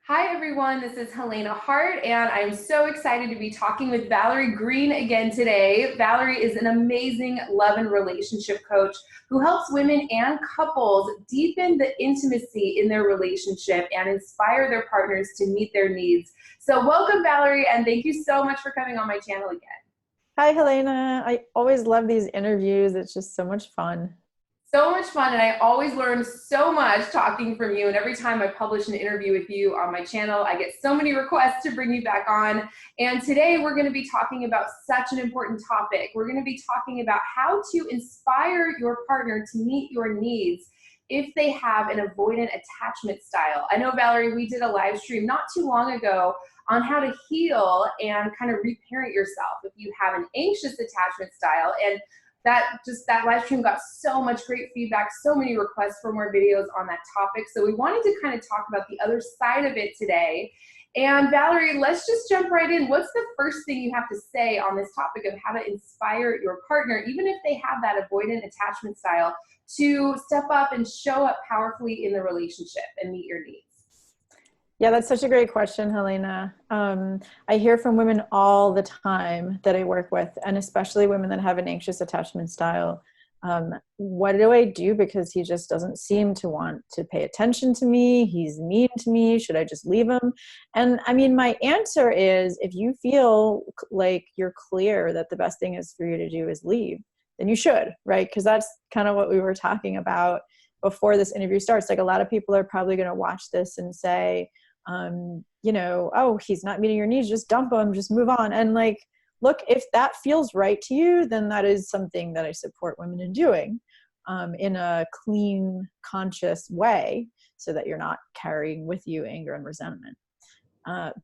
Hi everyone, this is Helena Hart, and I'm so excited to be talking with Valerie Greene again today. Valerie is an amazing love and relationship coach who helps women and couples deepen the intimacy in their relationship and inspire their partners to meet their needs. So welcome, Valerie, and thank you so much for coming on my channel again. Hi, Helena. I always love these interviews. It's just so much fun. So much fun, and I always learn so much talking from you. And every time I publish an interview with you on my channel, I get so many requests to bring you back on. And today we're going to be talking about such an important topic. We're going to be talking about how to inspire your partner to meet your needs if they have an avoidant attachment style. I know, Valerie, we did a live stream not too long ago on how to heal and kind of reparent yourself if you have an anxious attachment style. And that live stream got so much great feedback, so many requests for more videos on that topic. So we wanted to kind of talk about the other side of it today. And Valerie, let's just jump right in. What's the first thing you have to say on this topic of how to inspire your partner, even if they have that avoidant attachment style, to step up and show up powerfully in the relationship and meet your needs? Yeah, that's such a great question, Helena. I hear from women all the time that I work with, and especially women that have an anxious attachment style. What do I do? Because he just doesn't seem to want to pay attention to me. He's mean to me. Should I just leave him? And I mean, my answer is if you feel like you're clear that the best thing is for you to do is leave, then you should, right? Because that's kind of what we were talking about before this interview starts. Like a lot of people are probably going to watch this and say, oh, he's not meeting your needs, just dump him, just move on. And like, look, if that feels right to you, then that is something that I support women in doing in a clean, conscious way so that you're not carrying with you anger and resentment.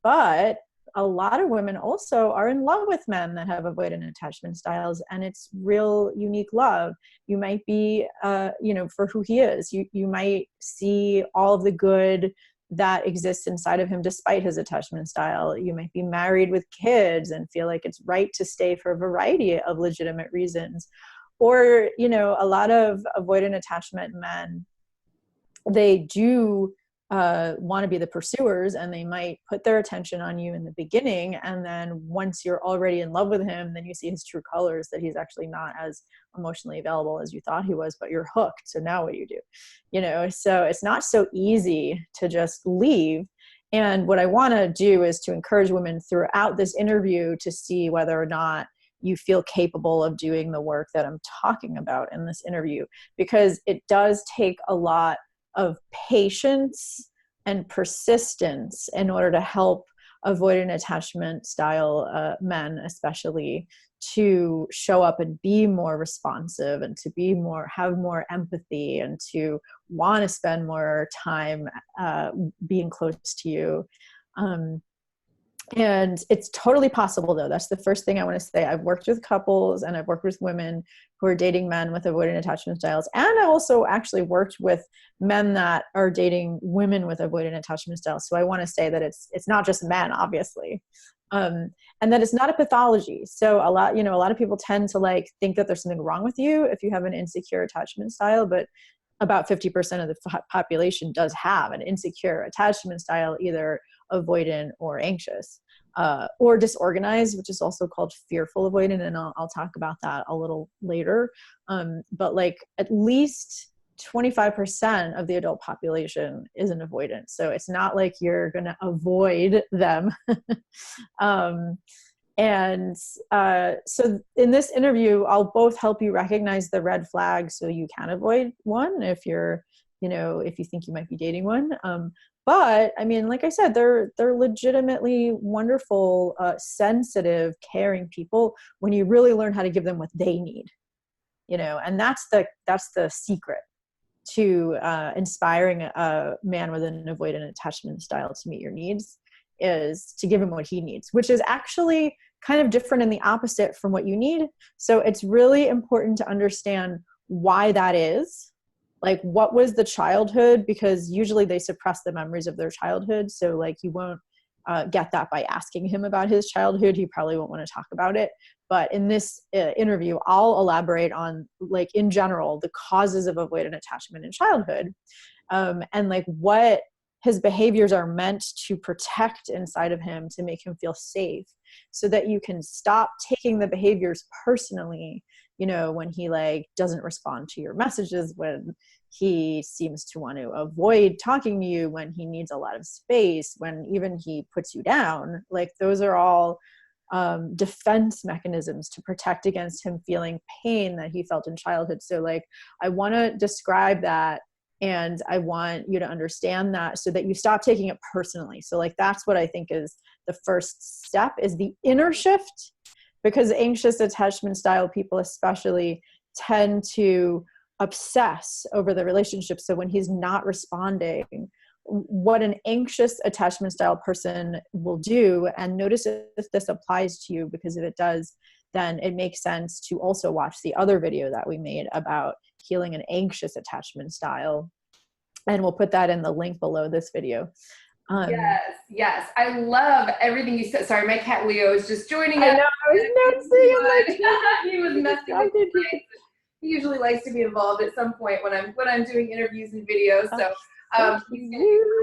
But a lot of women also are in love with men that have avoidant attachment styles, and it's real unique love. You might be, for who he is. You might see all of the good that exists inside of him despite his attachment style. You might be married with kids and feel like it's right to stay for a variety of legitimate reasons. Or, a lot of avoidant attachment men, they do want to be the pursuers, and they might put their attention on you in the beginning, and then once you're already in love with him, then you see his true colors, that he's actually not as emotionally available as you thought he was, but you're hooked. So now what do? So it's not so easy to just leave. And what I want to do is to encourage women throughout this interview to see whether or not you feel capable of doing the work that I'm talking about in this interview, because it does take a lot of patience and persistence in order to help avoidant attachment style men, especially, to show up and be more responsive and to have more empathy and to want to spend more time being close to you. And it's totally possible, though. That's the first thing I want to say. I've worked with couples and I've worked with women who are dating men with avoidant attachment styles. And I also actually worked with men that are dating women with avoidant attachment styles. So I want to say that it's not just men, obviously. And that it's not a pathology. So a lot of people tend to think that there's something wrong with you if you have an insecure attachment style, but about 50% of the population does have an insecure attachment style, either avoidant or anxious, or disorganized, which is also called fearful avoidant. And I'll talk about that a little later. But at least 25% of the adult population is an avoidant. So it's not like you're going to avoid them. So in this interview, I'll both help you recognize the red flags so you can avoid one if if you think you might be dating one. But I mean, like I said, they're legitimately wonderful, sensitive, caring people when you really learn how to give them what they need, and that's the secret to inspiring a man with an avoidant attachment style to meet your needs, is to give him what he needs, which is actually kind of different and the opposite from what you need. So it's really important to understand why that is. Like, what was the childhood? Because usually they suppress the memories of their childhood. So you won't get that by asking him about his childhood. He probably won't want to talk about it. But in this interview, I'll elaborate on, in general, the causes of avoidant attachment in childhood, and what his behaviors are meant to protect inside of him, to make him feel safe, so that you can stop taking the behaviors personally. You know, when he like doesn't respond to your messages, when he seems to want to avoid talking to you, when he needs a lot of space, when even he puts you down, like those are all defense mechanisms to protect against him feeling pain that he felt in childhood. So like, I want to describe that, and I want you to understand that so that you stop taking it personally. So like, that's what I think is the first step, is the inner shift, because anxious attachment style people especially tend to obsess over the relationship. So when he's not responding, what an anxious attachment style person will do, and notice if this applies to you, because if it does, then it makes sense to also watch the other video that we made about healing an anxious attachment style. And we'll put that in the link below this video. Yes. I love everything you said. Sorry, my cat Leo is just joining us. I know, I was He was messing with me. He usually likes to be involved at some point when I'm doing interviews and videos. So he's gonna be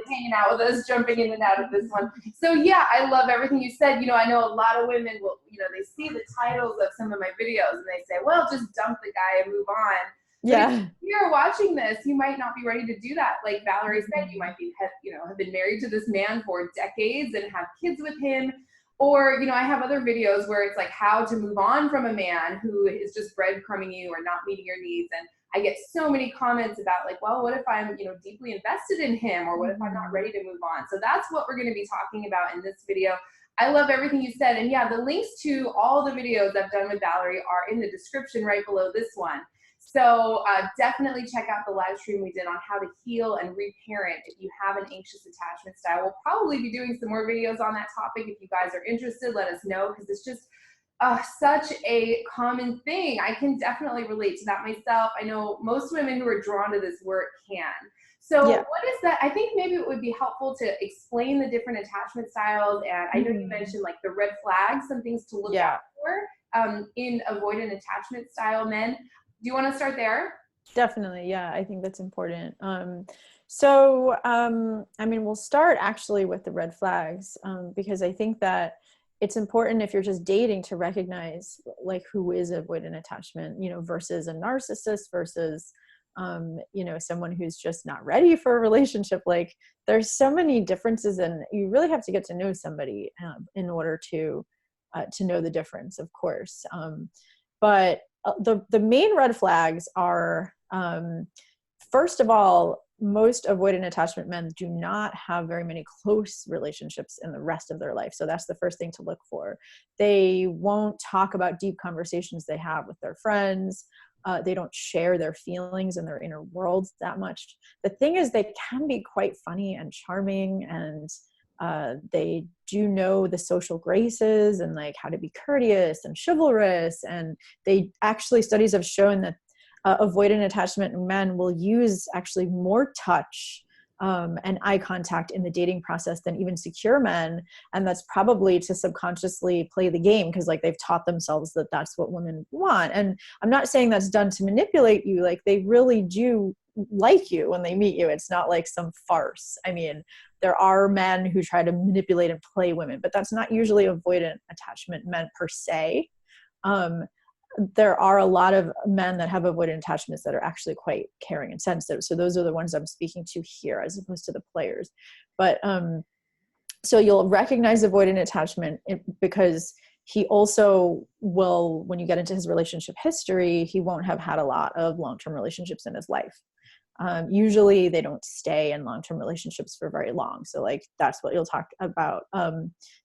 hanging out with us, jumping in and out of this one. So yeah, I love everything you said. You know, I know a lot of women will, you know, they see the titles of some of my videos and they say, well, just dump the guy and move on. Yeah. If you're watching this, you might not be ready to do that. Like Valerie said, you might be, have been married to this man for decades and have kids with him. Or, you know, I have other videos where it's like how to move on from a man who is just breadcrumbing you or not meeting your needs. And I get so many comments about like, well, what if I'm, you know, deeply invested in him, or what if I'm not ready to move on? So that's what we're going to be talking about in this video. I love everything you said. And yeah, the links to all the videos I've done with Valerie are in the description right below this one. So definitely check out the live stream we did on how to heal and reparent if you have an anxious attachment style. We'll probably be doing some more videos on that topic. If you guys are interested, let us know, because it's just such a common thing. I can definitely relate to that myself. I know most women who are drawn to this work can. So Yeah. what is that? I think maybe it would be helpful to explain the different attachment styles. And I know you mentioned like the red flags, some things to look out for in avoidant attachment style men. Do you want to start there? Definitely. Yeah, I think that's important. I mean, we'll start actually with the red flags, because I think that it's important, if you're just dating, to recognize like who is avoidant attachment, you know, versus a narcissist, versus, you know, someone who's just not ready for a relationship. Like there's so many differences, and you really have to get to know somebody in order to know the difference, of course. But the main red flags are, first of all, most avoidant attachment men do not have very many close relationships in the rest of their life. So that's the first thing to look for. They won't talk about deep conversations they have with their friends. They don't share their feelings and their inner worlds that much. The thing is, they can be quite funny and charming, and they do know the social graces and like how to be courteous and chivalrous. And they actually, studies have shown that avoidant attachment men will use actually more touch and eye contact in the dating process than even secure men. And that's probably to subconsciously play the game, because like they've taught themselves that that's what women want. And I'm not saying that's done to manipulate you. Like they really do like you when they meet you. It's not like some farce. I mean, there are men who try to manipulate and play women, but that's not usually avoidant attachment men per se. There are a lot of men that have avoidant attachments that are actually quite caring and sensitive. So those are the ones I'm speaking to here, as opposed to the players. But so you'll recognize avoidant attachment because he also will, when you get into his relationship history, he won't have had a lot of long-term relationships in his life. Usually they don't stay in long-term relationships for very long. So like, that's what you'll talk about.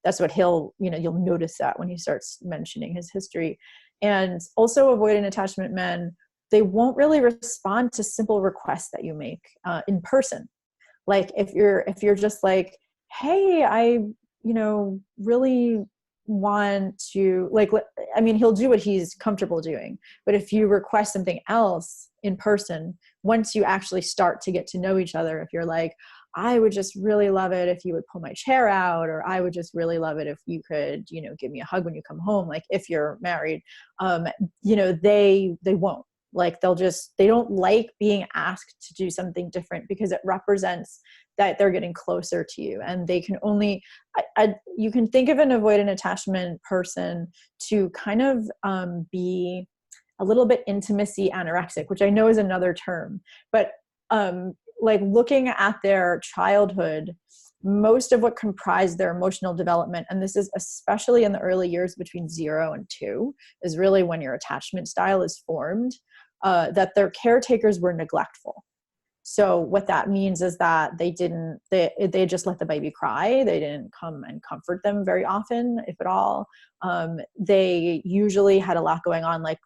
That's what he'll, you know, you'll notice that when he starts mentioning his history. And also avoidant attachment men, they won't really respond to simple requests that you make in person. Like if you're just like, hey, I, you know, really want to, like, I mean, he'll do what he's comfortable doing. But if you request something else in person, once you actually start to get to know each other, if you're like, I would just really love it if you would pull my chair out, or I would just really love it if you could, you know, give me a hug when you come home. Like if you're married, you know, they won't. Like they don't like being asked to do something different, because it represents that they're getting closer to you. And they can only, you can think of an avoidant attachment person to kind of be a little bit intimacy anorexic, which I know is another term, but like looking at their childhood, most of what comprised their emotional development, and this is especially in the early years between 0 and 2, is really when your attachment style is formed, that their caretakers were neglectful. So what that means is that they just let the baby cry. They didn't come and comfort them very often, if at all. They usually had a lot going on, like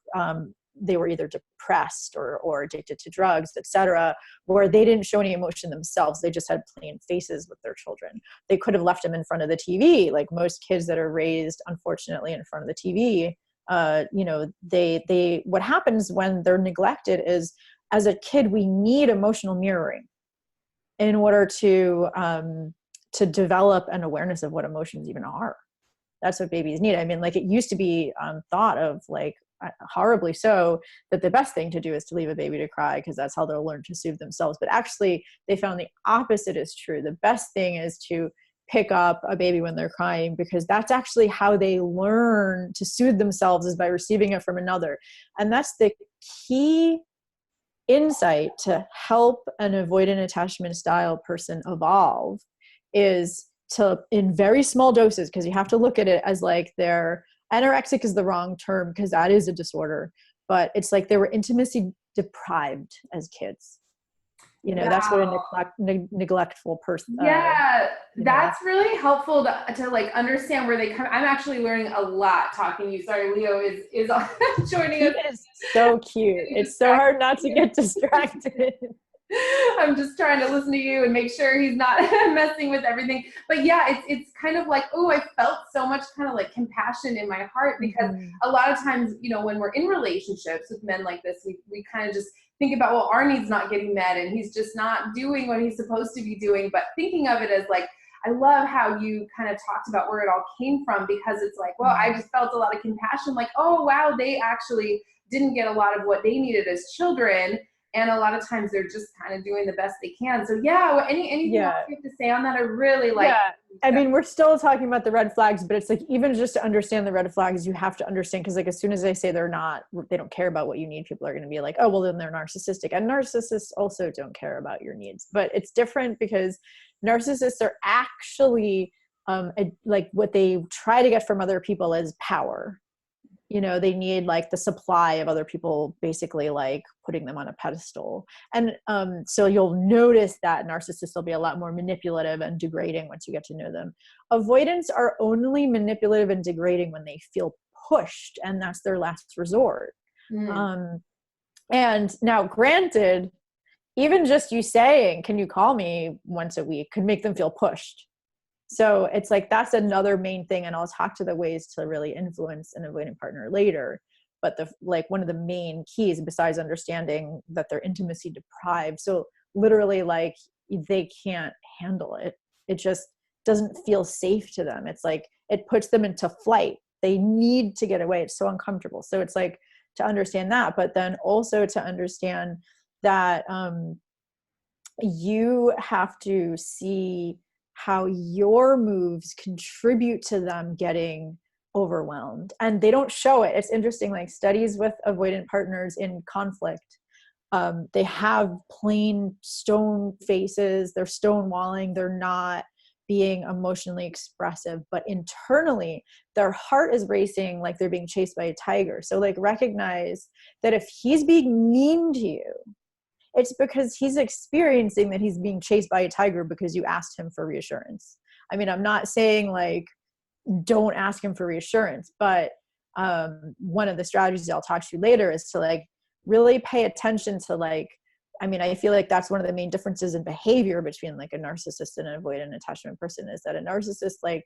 they were either depressed or addicted to drugs, etc., where they didn't show any emotion themselves. They just had plain faces with their children. They could have left them in front of the TV, like most kids that are raised, unfortunately, in front of the TV. What happens when they're neglected is, as a kid, we need emotional mirroring in order to develop an awareness of what emotions even are. That's what babies need. I mean, like, it used to be thought of, like, horribly so, that the best thing to do is to leave a baby to cry because that's how they'll learn to soothe themselves. But actually, they found the opposite is true. The best thing is to pick up a baby when they're crying, because that's actually how they learn to soothe themselves, is by receiving it from another. And that's the key insight to help an avoidant attachment style person evolve, is to, in very small doses, because you have to look at it as like they're anorexic is the wrong term because that is a disorder, but it's like they were intimacy deprived as kids. Wow. That's what a neglectful person. Yeah, that's really helpful to like understand where they come. I'm actually learning a lot talking to you. Sorry, Leo is joining us. He is so cute. It's so hard not to get distracted. I'm just trying to listen to you and make sure he's not messing with everything. But yeah, it's kind of like, oh, I felt so much kind of like compassion in my heart, because a lot of times, when we're in relationships with men like this, we kind of just think about, well, our needs not getting met and he's just not doing what he's supposed to be doing. But thinking of it as like, I love how you kind of talked about where it all came from, because it's like, well, I just felt a lot of compassion, like, oh, wow, they actually didn't get a lot of what they needed as children. And a lot of times they're just kind of doing the best they can. So yeah, anything else you have to say on that? I really like. Yeah, I mean, we're still talking about the red flags, but it's like, even just to understand the red flags, you have to understand, because like as soon as they say they don't care about what you need, people are going to be like, oh, well, then they're narcissistic. And narcissists also don't care about your needs. But it's different, because narcissists are actually like, what they try to get from other people is power. They need like the supply of other people, basically like putting them on a pedestal. And so you'll notice that narcissists will be a lot more manipulative and degrading once you get to know them. Avoidants are only manipulative and degrading when they feel pushed, and that's their last resort. And now, granted, even just you saying, can you call me once a week, could make them feel pushed. So it's like, that's another main thing. And I'll talk to the ways to really influence an avoidant partner later. But one of the main keys, besides understanding that they're intimacy deprived, so literally like they can't handle it. It just doesn't feel safe to them. It's like, it puts them into flight. They need to get away. It's so uncomfortable. So it's like, to understand that, but then also to understand that you have to see how your moves contribute to them getting overwhelmed. And they don't show it. It's interesting, like studies with avoidant partners in conflict, they have plain stone faces, they're stonewalling, they're not being emotionally expressive, but internally their heart is racing like they're being chased by a tiger. So like, recognize that if he's being mean to you, it's because he's experiencing that he's being chased by a tiger because you asked him for reassurance. I mean, I'm not saying like, don't ask him for reassurance, but one of the strategies I'll talk to you later is to like really pay attention to like, I mean, I feel like that's one of the main differences in behavior between like a narcissist and an avoidant attachment person, is that a narcissist like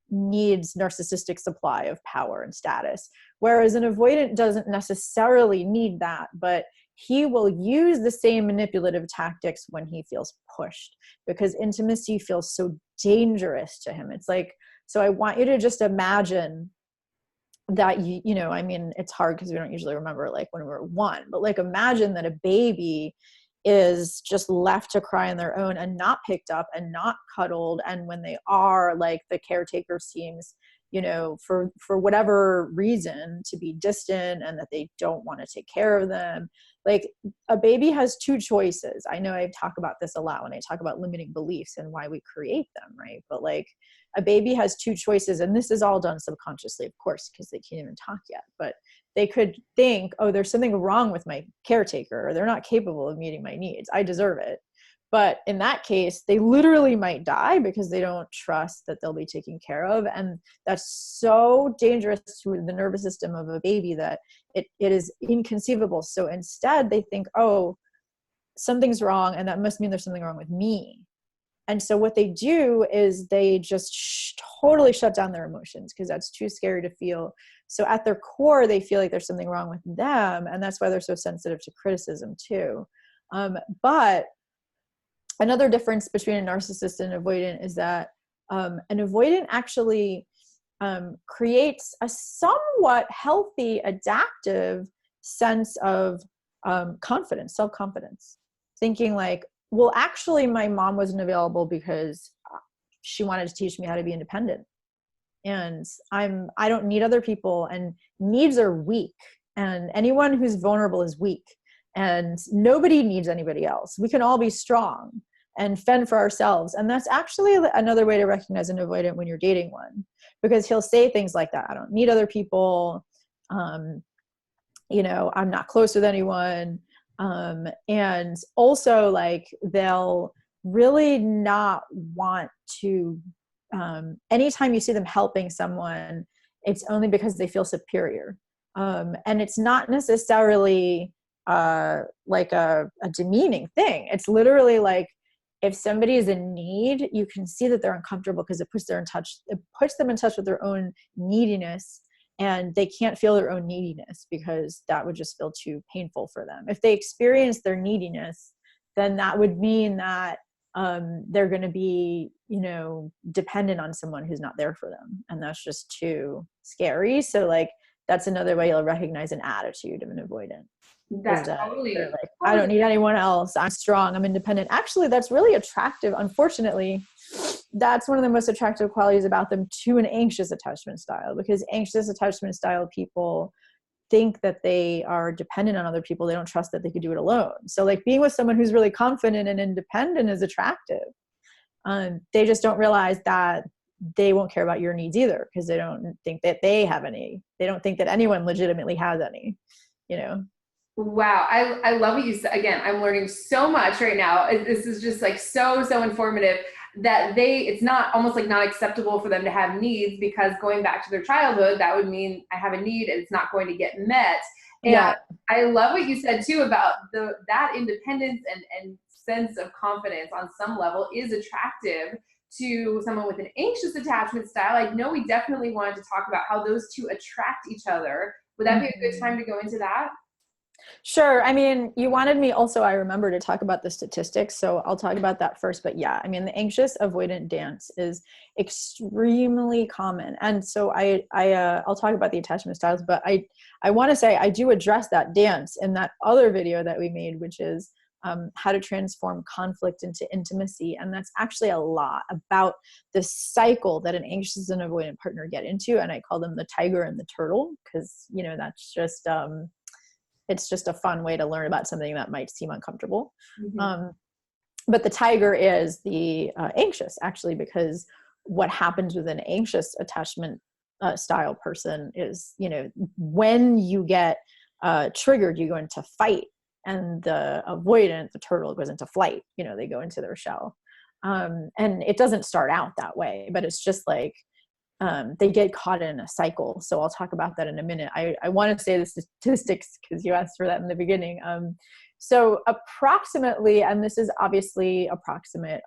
needs narcissistic supply of power and status, whereas an avoidant doesn't necessarily need that, but he will use the same manipulative tactics when he feels pushed, because intimacy feels so dangerous to him. It's like, so I want you to just imagine that I mean, it's hard because we don't usually remember like when we were 1, but like imagine that a baby is just left to cry on their own and not picked up and not cuddled. And when they are, like, the caretaker seems, for whatever reason, to be distant, and that they don't want to take care of them. Like, a baby has two choices. I know I talk about this a lot when I talk about limiting beliefs and why we create them, right? But like, a baby has two choices, and this is all done subconsciously, of course, because they can't even talk yet. But they could think, oh, there's something wrong with my caretaker, or they're not capable of meeting my needs. I deserve it. But in that case, they literally might die because they don't trust that they'll be taken care of. And that's so dangerous to the nervous system of a baby that it is inconceivable. So instead they think, oh, something's wrong, and that must mean there's something wrong with me. And so what they do is they just totally shut down their emotions because that's too scary to feel. So at their core, they feel like there's something wrong with them. And that's why they're so sensitive to criticism too. But another difference between a narcissist and avoidant is that an avoidant actually creates a somewhat healthy, adaptive sense of confidence, self-confidence, thinking like, well, actually, my mom wasn't available because she wanted to teach me how to be independent. And I don't need other people, and needs are weak. And anyone who's vulnerable is weak. And nobody needs anybody else. We can all be strong and fend for ourselves. And that's actually another way to recognize an avoidant when you're dating one, because he'll say things like that. I don't need other people. I'm not close with anyone. And also, like, they'll really not want to, anytime you see them helping someone, it's only because they feel superior. And it's not necessarily like a demeaning thing. It's literally like, if somebody is in need, you can see that they're uncomfortable because it puts them in touch with their own neediness. And they can't feel their own neediness because that would just feel too painful for them. If they experience their neediness, then that would mean that they're going to be, dependent on someone who's not there for them. And that's just too scary. So like, that's another way you'll recognize an attitude of an avoidant. That's totally, like, I don't need anyone else. I'm strong. I'm independent. Actually, that's really attractive. Unfortunately, that's one of the most attractive qualities about them to an anxious attachment style, because anxious attachment style people think that they are dependent on other people. They don't trust that they could do it alone. So like, being with someone who's really confident and independent is attractive. They just don't realize that they won't care about your needs either, because they don't think that they have any. They don't think that anyone legitimately has any, Wow. I love what you said. Again, I'm learning so much right now. This is just like so informative that it's not almost like not acceptable for them to have needs, because going back to their childhood, that would mean I have a need and it's not going to get met. And Yeah. I love what you said too about that independence and sense of confidence on some level is attractive to someone with an anxious attachment style. I know we definitely wanted to talk about how those two attract each other. Would that be a good time to go into that? Sure. I mean, you wanted me also, I remember, to talk about the statistics, so I'll talk about that first. But yeah, I mean, the anxious avoidant dance is extremely common. And so I'll talk about the attachment styles, but I want to say I do address that dance in that other video that we made, which is how to transform conflict into intimacy. And that's actually a lot about the cycle that an anxious and avoidant partner get into. And I call them the tiger and the turtle, because, that's just, it's just a fun way to learn about something that might seem uncomfortable. Mm-hmm. But the tiger is the anxious, actually, because what happens with an anxious attachment style person is, when you get triggered, you go into fight. And the avoidant, the turtle, goes into flight. They go into their shell. And it doesn't start out that way, but it's just like, they get caught in a cycle. So I'll talk about that in a minute. I want to say the statistics because you asked for that in the beginning. So approximately, and this is obviously approximate,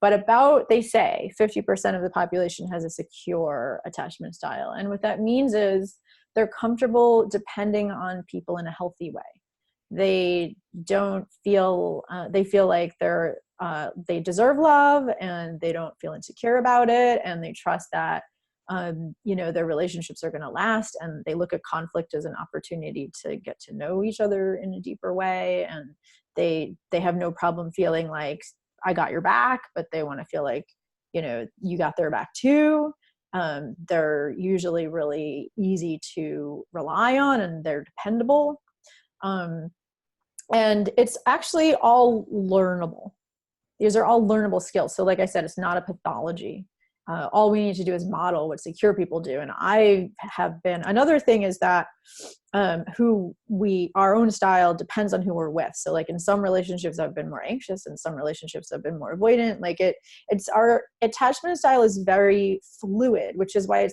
but about, they say 50% of the population has a secure attachment style. And what that means is they're comfortable depending on people in a healthy way. They don't feel, they feel like they deserve love, and they don't feel insecure about it. And they trust that their relationships are going to last, and they look at conflict as an opportunity to get to know each other in a deeper way. And they have no problem feeling like I got your back, but they want to feel like, you got their back too. They're usually really easy to rely on, and they're dependable. And it's actually all learnable. These are all learnable skills. So like I said, it's not a pathology. All we need to do is model what secure people do. And another thing is that our own style depends on who we're with. So like in some relationships I've been more anxious, and some relationships I've been more avoidant. Like it's our attachment style is very fluid, which is why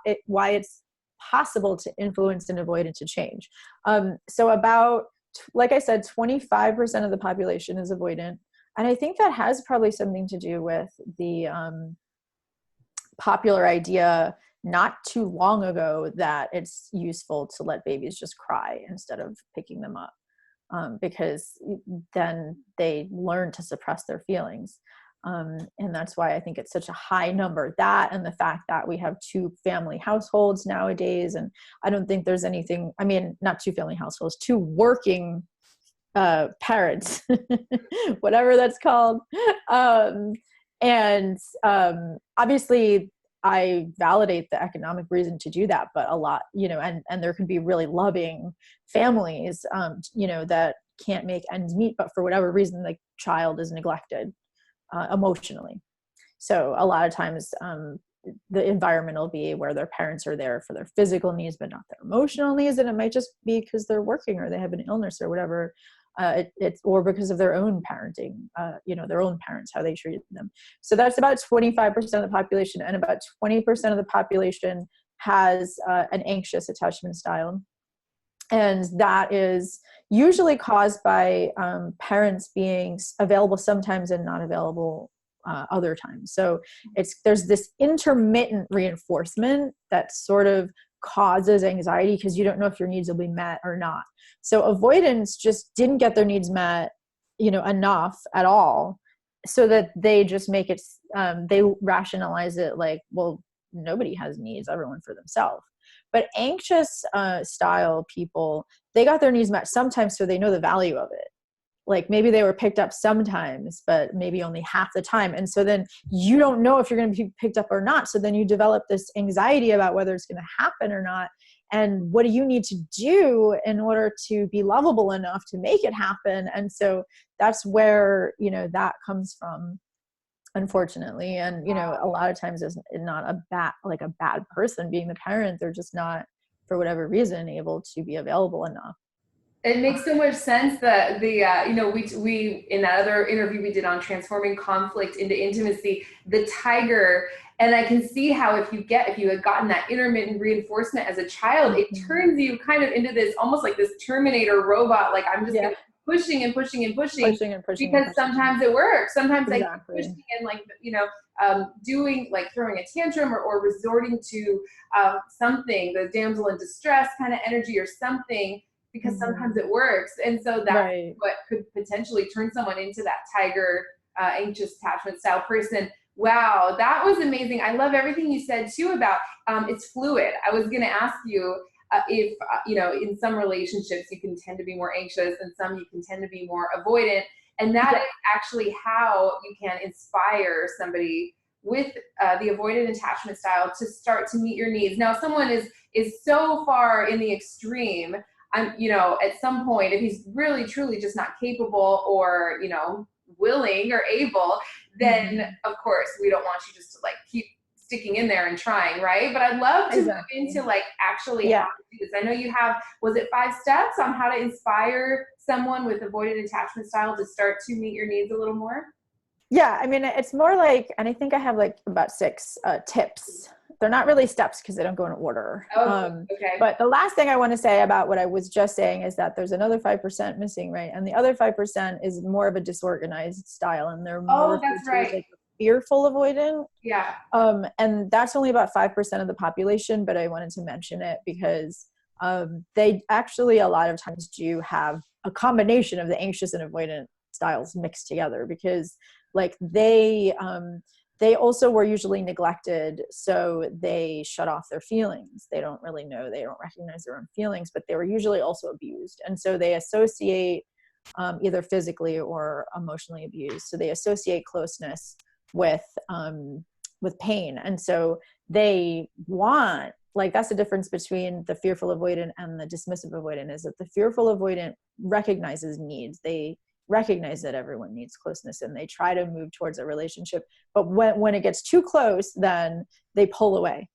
it's possible to influence and avoid and to change. So about, like I said, 25% of the population is avoidant. And I think that has probably something to do with the popular idea not too long ago that it's useful to let babies just cry instead of picking them up, because then they learn to suppress their feelings. And that's why I think it's such a high number. That, and the fact that we have 2 family households nowadays. And I don't think there's anything, not 2 family households, 2 working parents, whatever that's called. Obviously I validate the economic reason to do that, but a lot, and there could be really loving families, that can't make ends meet, but for whatever reason, the child is neglected emotionally. So a lot of times, the environment will be where their parents are there for their physical needs, but not their emotional needs. And it might just be because they're working, or they have an illness or whatever. Or because of their own parenting, their own parents, how they treated them. So that's about 25% of the population, and about 20% of the population has an anxious attachment style. And that is usually caused by parents being available sometimes and not available other times. So there's this intermittent reinforcement that sort of causes anxiety, because you don't know if your needs will be met or not. So avoidance just didn't get their needs met, enough at all, so that they just make it, they rationalize it like, well, nobody has needs, everyone for themselves. But anxious style people, they got their needs met sometimes, so they know the value of it. Like maybe they were picked up sometimes, but maybe only half the time. And so then you don't know if you're going to be picked up or not. So then you develop this anxiety about whether it's going to happen or not. And what do you need to do in order to be lovable enough to make it happen? And so that's where, that comes from, unfortunately. And, a lot of times it's not a bad person being the parent. They're just not, for whatever reason, able to be available enough. It makes so much sense that we in that other interview we did on transforming conflict into intimacy, the tiger, and I can see how if you had gotten that intermittent reinforcement as a child, it turns you kind of into this, almost like this Terminator robot, like I'm just gonna pushing and pushing and pushing, because sometimes it works. Sometimes I keep pushing and doing, like throwing a tantrum or resorting to something, the damsel in distress kind of energy or something, because sometimes it works. And so that's what could potentially turn someone into that tiger, anxious attachment style person. Wow, that was amazing. I love everything you said too about it's fluid. I was going to ask you if, in some relationships you can tend to be more anxious, and some you can tend to be more avoidant. And that is actually how you can inspire somebody with the avoidant attachment style to start to meet your needs. Now, if someone is so far in the extreme, at some point, if he's really truly just not capable or, willing or able, then of course we don't want you just to like keep sticking in there and trying, right? But I'd love to move into like actually how to do this. I know you have, was it 5 steps on how to inspire someone with avoidant attachment style to start to meet your needs a little more? Yeah, it's more like, and I think I have like about 6 tips. They're not really steps because they don't go in order. Okay. But the last thing I want to say about what I was just saying is that there's another 5% missing, right? And the other 5% is more of a disorganized style, and they're more that's right. like fearful avoidant. Yeah. And that's only about 5% of the population, but I wanted to mention it because they actually a lot of times do have a combination of the anxious and avoidant styles mixed together, because like they they also were usually neglected, so they shut off their feelings. They don't really know, they don't recognize their own feelings, but they were usually also abused. And so they associate either physically or emotionally abused. So they associate closeness with pain. And so they want, like, that's the difference between the fearful avoidant and the dismissive avoidant, is that the fearful avoidant recognizes needs. They recognize that everyone needs closeness and they try to move towards a relationship. But when it gets too close, then they pull away.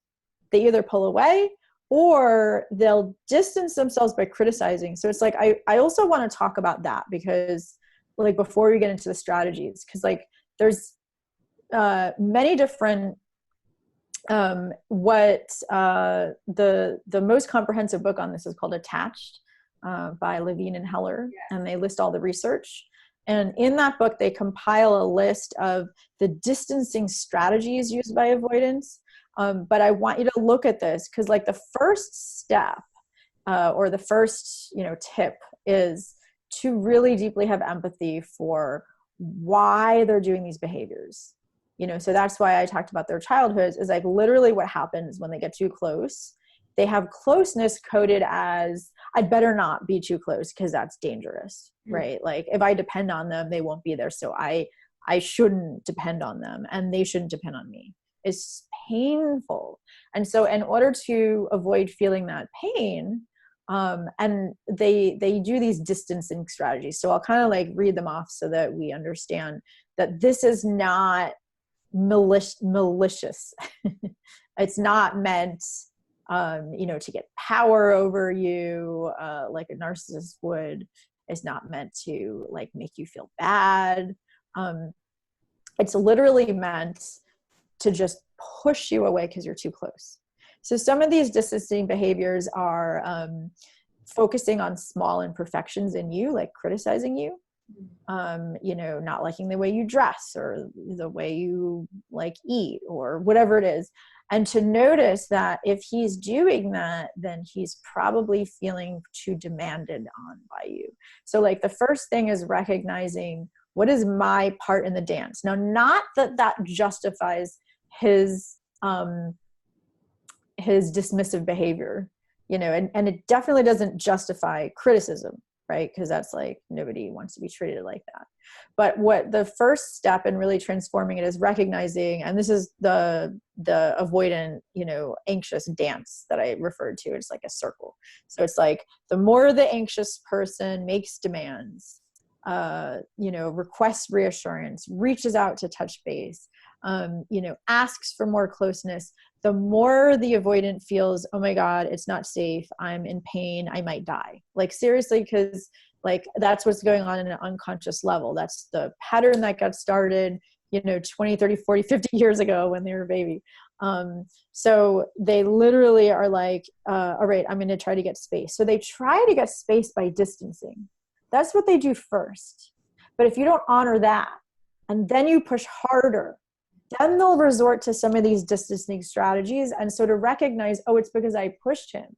They either pull away or they'll distance themselves by criticizing. So it's like, I also want to talk about that, because like before we get into the strategies, because like there's many different the most comprehensive book on this is called Attached by Levine and Heller. Yes. And they list all the research. And in that book, they compile a list of the distancing strategies used by avoidance. But I want you to look at this, because like the first step or the first, tip is to really deeply have empathy for why they're doing these behaviors. So that's why I talked about their childhoods, is like literally what happens when they get too close. They have closeness coded as, I'd better not be too close because that's dangerous, right? Like if I depend on them, they won't be there. So I shouldn't depend on them and they shouldn't depend on me. It's painful. And so in order to avoid feeling that pain, and they do these distancing strategies. So I'll kind of like read them off so that we understand that this is not malicious. It's not meant, to get power over you, like a narcissist would. It's not meant to like make you feel bad. It's literally meant to just push you away because you're too close. So some of these distancing behaviors are focusing on small imperfections in you, like criticizing you, not liking the way you dress or the way you like eat or whatever it is. And to notice that if he's doing that, then he's probably feeling too demanded on by you. So like the first thing is recognizing, what is my part in the dance? Now, not that justifies his dismissive behavior, and it definitely doesn't justify criticism, right? Because that's like, nobody wants to be treated like that. But what the first step in really transforming it is recognizing, and this is the avoidant, anxious dance that I referred to. It's like a circle. So it's like the more the anxious person makes demands, requests reassurance, reaches out to touch base, asks for more closeness, the more the avoidant feels, oh my God, it's not safe. I'm in pain. I might die. Like seriously, because like that's what's going on in an unconscious level. That's the pattern that got started, 20, 30, 40, 50 years ago when they were a baby. So they literally are like, all right, I'm going to try to get space. So they try to get space by distancing. That's what they do first. But if you don't honor that, and then you push harder, then they'll resort to some of these distancing strategies. And so to recognize, oh, it's because I pushed him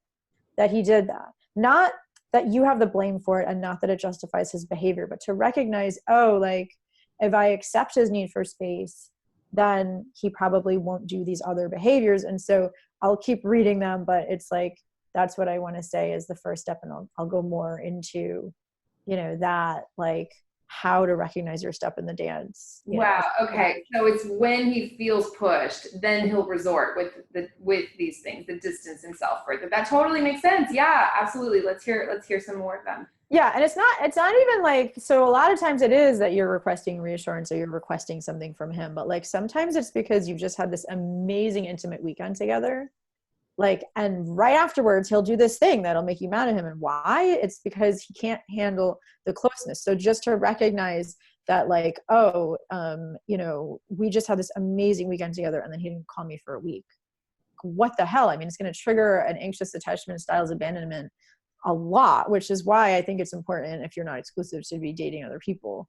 that he did that. Not that you have the blame for it and not that it justifies his behavior, but to recognize, oh, like if I accept his need for space, then he probably won't do these other behaviors. And so I'll keep reading them, but it's like, that's what I want to say is the first step. And I'll go more into, that like, how to recognize your step in the dance. Wow. Okay. So it's when he feels pushed, then he'll resort with these things, the distance himself further. That totally makes sense. Yeah, absolutely. Let's hear some more of them. Yeah. And it's not even like, so a lot of times it is that you're requesting reassurance or you're requesting something from him, but like sometimes it's because you've just had this amazing intimate weekend together. Like, and right afterwards, he'll do this thing that'll make you mad at him. And why? It's because he can't handle the closeness. So just to recognize that like, oh, we just had this amazing weekend together and then he didn't call me for a week. What the hell? I mean, it's going to trigger an anxious attachment styles abandonment a lot, which is why I think it's important if you're not exclusive to be dating other people,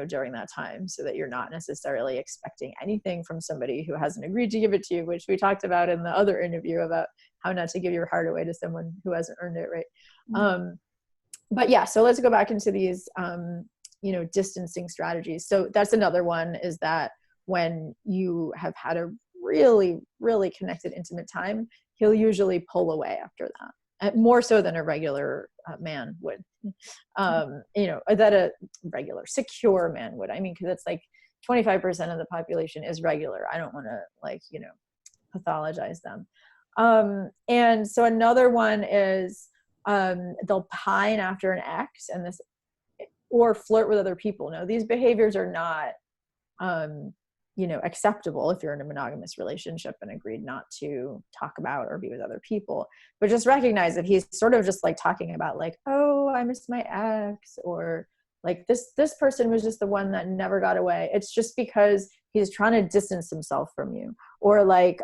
during that time, so that you're not necessarily expecting anything from somebody who hasn't agreed to give it to you, which we talked about in the other interview about how not to give your heart away to someone who hasn't earned it, right? Mm-hmm. But yeah, so let's go back into these, distancing strategies. So that's another one, is that when you have had a really, really connected, intimate time, he'll usually pull away after that, more so than a regular man would. That a regular, secure man would. I mean, because it's like 25% of the population is regular. I don't want to pathologize them. And so another one is they'll pine after an ex, and this, or flirt with other people. No, these behaviors are not acceptable if you're in a monogamous relationship and agreed not to talk about or be with other people. But just recognize if he's sort of just like talking about like, oh, I miss my ex, or like this person was just the one that never got away. It's just because he's trying to distance himself from you, or like,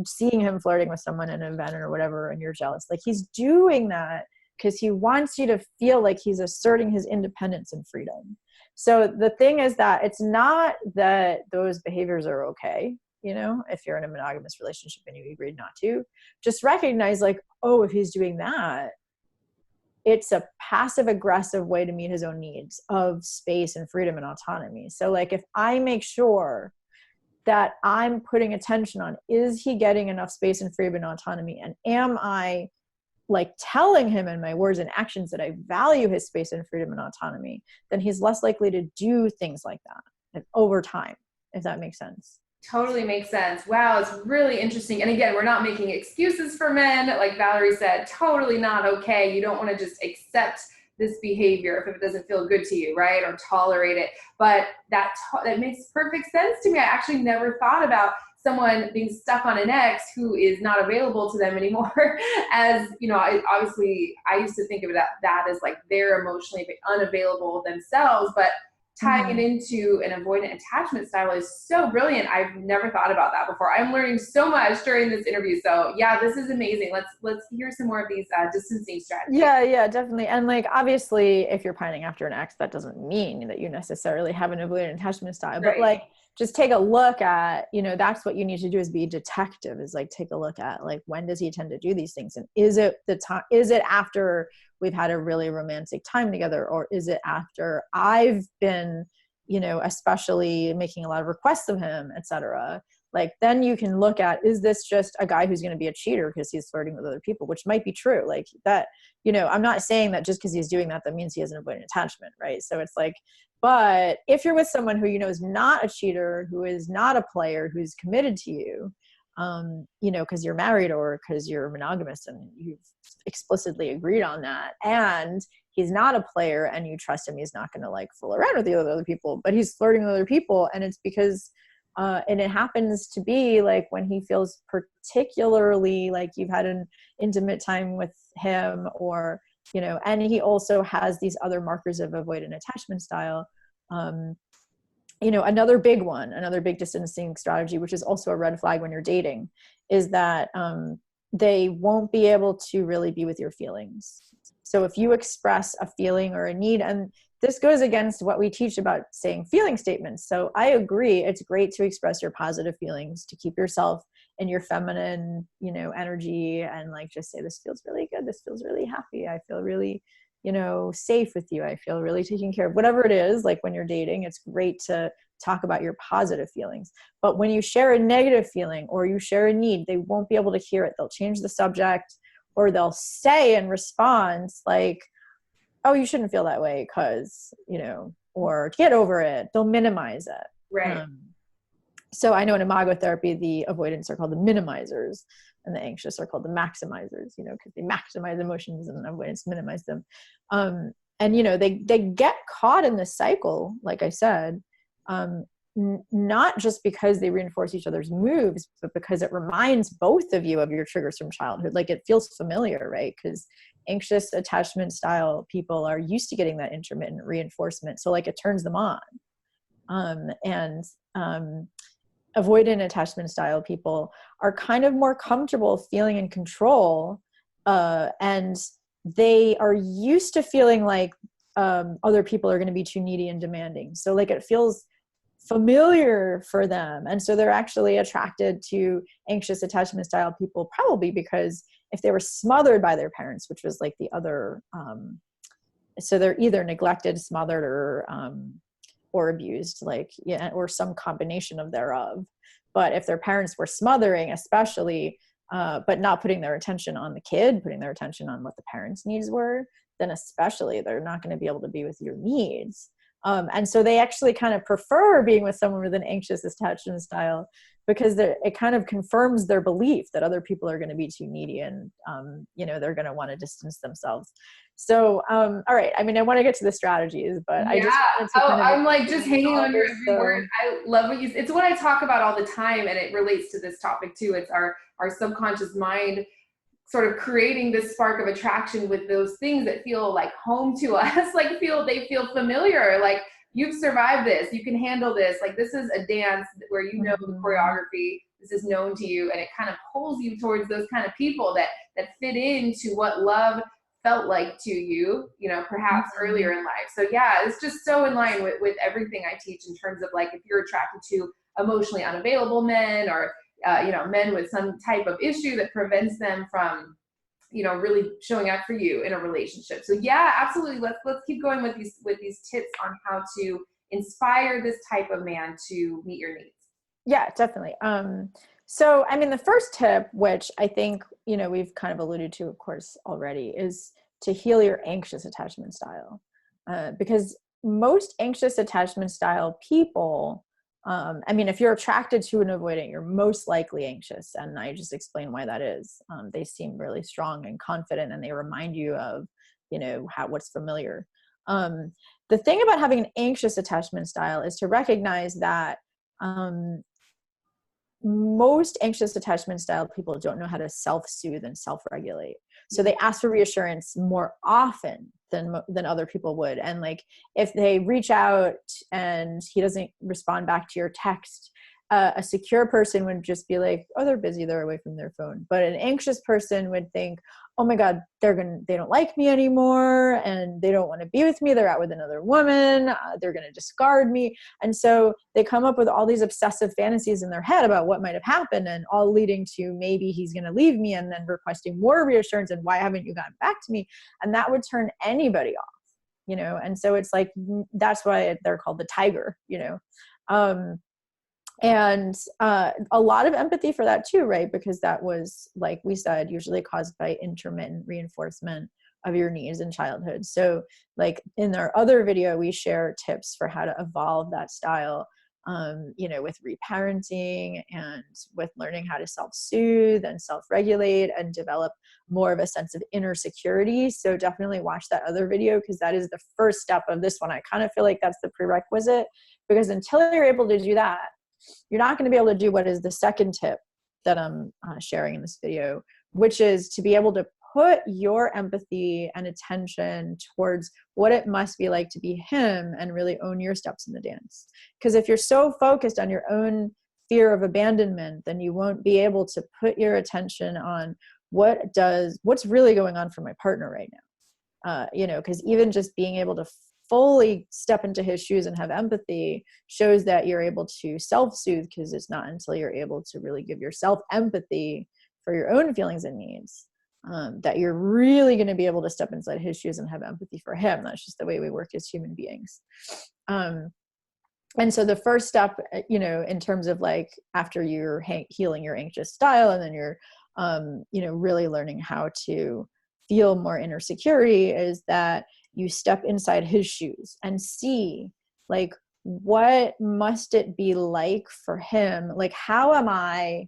seeing him flirting with someone in an event or whatever, and you're jealous. Like, he's doing that because he wants you to feel like he's asserting his independence and freedom. So the thing is that it's not that those behaviors are okay, if you're in a monogamous relationship and you agreed not to. Just recognize like, oh, if he's doing that, it's a passive aggressive way to meet his own needs of space and freedom and autonomy. So like, if I make sure that I'm putting attention on, is he getting enough space and freedom and autonomy? And am I like telling him in my words and actions that I value his space and freedom and autonomy, then he's less likely to do things like that over time, if that makes sense. Totally makes sense. Wow, it's really interesting. And again, we're not making excuses for men. Like Valerie said, totally not okay. You don't want to just accept this behavior if it doesn't feel good to you, right? Or tolerate it. But that makes perfect sense to me. I actually never thought about someone being stuck on an ex who is not available to them anymore. As, I used to think of that as like they're emotionally unavailable themselves, but tying it into an avoidant attachment style is so brilliant. I've never thought about that before. I'm learning so much during this interview. So yeah, this is amazing. Let's hear some more of these distancing strategies. Yeah, definitely. And like, obviously, if you're pining after an ex, that doesn't mean that you necessarily have an avoidant attachment style. Right. But like, just take a look at, that's what you need to do, is be a detective, is like, take a look at like, when does he tend to do these things? And is it after we've had a really romantic time together, or is it after I've been, especially making a lot of requests of him, etc.? Like, then you can look at, is this just a guy who's going to be a cheater because he's flirting with other people, which might be true. Like that, I'm not saying that just because he's doing that, that means he has an avoidant attachment, right? So it's like, but if you're with someone who, is not a cheater, who is not a player, who's committed to you, because you're married or because you're monogamous and you've explicitly agreed on that, and he's not a player and you trust him, he's not going to like fool around with the other people, but he's flirting with other people, and it's because and it happens to be like when he feels particularly like you've had an intimate time with him, or and he also has these other markers of avoidant attachment style. Another big distancing strategy, which is also a red flag when you're dating, is that they won't be able to really be with your feelings. So if you express a feeling or a need, and this goes against what we teach about saying feeling statements. So I agree, it's great to express your positive feelings, to keep yourself in your feminine, energy, and like just say, this feels really good, this feels really happy, I feel really, safe with you, I feel really taken care of. Whatever it is, like when you're dating, it's great to talk about your positive feelings. But when you share a negative feeling or you share a need, they won't be able to hear it. They'll change the subject, or they'll say in response like, oh, you shouldn't feel that way because, or get over it. They'll minimize it. Right. So I know in imago therapy, the avoidants are called the minimizers, and the anxious are called the maximizers, because they maximize emotions and avoidants minimize them. And, they get caught in this cycle, like I said, not just because they reinforce each other's moves, but because it reminds both of you of your triggers from childhood. Like, it feels familiar, right? Because anxious attachment style people are used to getting that intermittent reinforcement. So like, it turns them on. Avoidant attachment style people are kind of more comfortable feeling in control, and they are used to feeling like other people are going to be too needy and demanding. So like, it feels familiar for them, and so they're actually attracted to anxious attachment style people, probably because if they were smothered by their parents, which was like the other so they're either neglected, smothered, or abused, like, yeah, or some combination of thereof. But if their parents were smothering, especially, but not putting their attention on the kid, putting their attention on what the parents' needs were, then especially they're not going to be able to be with your needs. And so they actually kind of prefer being with someone with an anxious attachment style, because it kind of confirms their belief that other people are going to be too needy, and they're going to want to distance themselves. So, all right. I mean, I want to get to the strategies, but I just wanted to kind of I'm like just hanging on your this, every word. I love what you. It's what I talk about all the time, and it relates to this topic too. It's our subconscious mind sort of creating this spark of attraction with those things that feel like home to us, like they feel familiar, like you've survived this, you can handle this, like this is a dance where you know the choreography, this is known to you, and it kind of pulls you towards those kind of people that fit into what love felt like to you, perhaps earlier in life. So yeah, it's just so in line with everything I teach in terms of like, if you're attracted to emotionally unavailable men, or men with some type of issue that prevents them from, really showing up for you in a relationship. So yeah, absolutely. Let's keep going with these tips on how to inspire this type of man to meet your needs. Yeah, definitely. So, I mean, the first tip, which I think, we've kind of alluded to, of course, already, is to heal your anxious attachment style. Because most anxious attachment style people, I mean, if you're attracted to an avoidant, you're most likely anxious. And I just explained why that is. They seem really strong and confident, and they remind you of, what's familiar. The thing about having an anxious attachment style is to recognize that most anxious attachment style people don't know how to self-soothe and self-regulate. So they ask for reassurance more often than other people would. And like, if they reach out and he doesn't respond back to your text, a secure person would just be like, oh, they're busy, they're away from their phone. But an anxious person would think, oh my God, they don't like me anymore, and they don't want to be with me. They're out with another woman. They're going to discard me. And so they come up with all these obsessive fantasies in their head about what might have happened, and all leading to maybe he's going to leave me, and then requesting more reassurance. And why haven't you gotten back to me? And that would turn anybody off, And so it's like, that's why they're called the tiger, And a lot of empathy for that too, right? Because that was, like we said, usually caused by intermittent reinforcement of your needs in childhood. So like in our other video, we share tips for how to evolve that style, with reparenting and with learning how to self-soothe and self-regulate and develop more of a sense of inner security. So definitely watch that other video, because that is the first step of this one. I kind of feel like that's the prerequisite, because until you're able to do that, you're not going to be able to do what is the second tip that I'm sharing in this video, which is to be able to put your empathy and attention towards what it must be like to be him, and really own your steps in the dance. Because if you're so focused on your own fear of abandonment, then you won't be able to put your attention on what's really going on for my partner right now. Because even just being able to fully step into his shoes and have empathy shows that you're able to self-soothe, because it's not until you're able to really give yourself empathy for your own feelings and needs that you're really going to be able to step inside his shoes and have empathy for him. That's just the way we work as human beings. And so the first step, in terms of like, after you're healing your anxious style, and then you're, really learning how to feel more inner security, is that you step inside his shoes and see, like, what must it be like for him? Like, how am I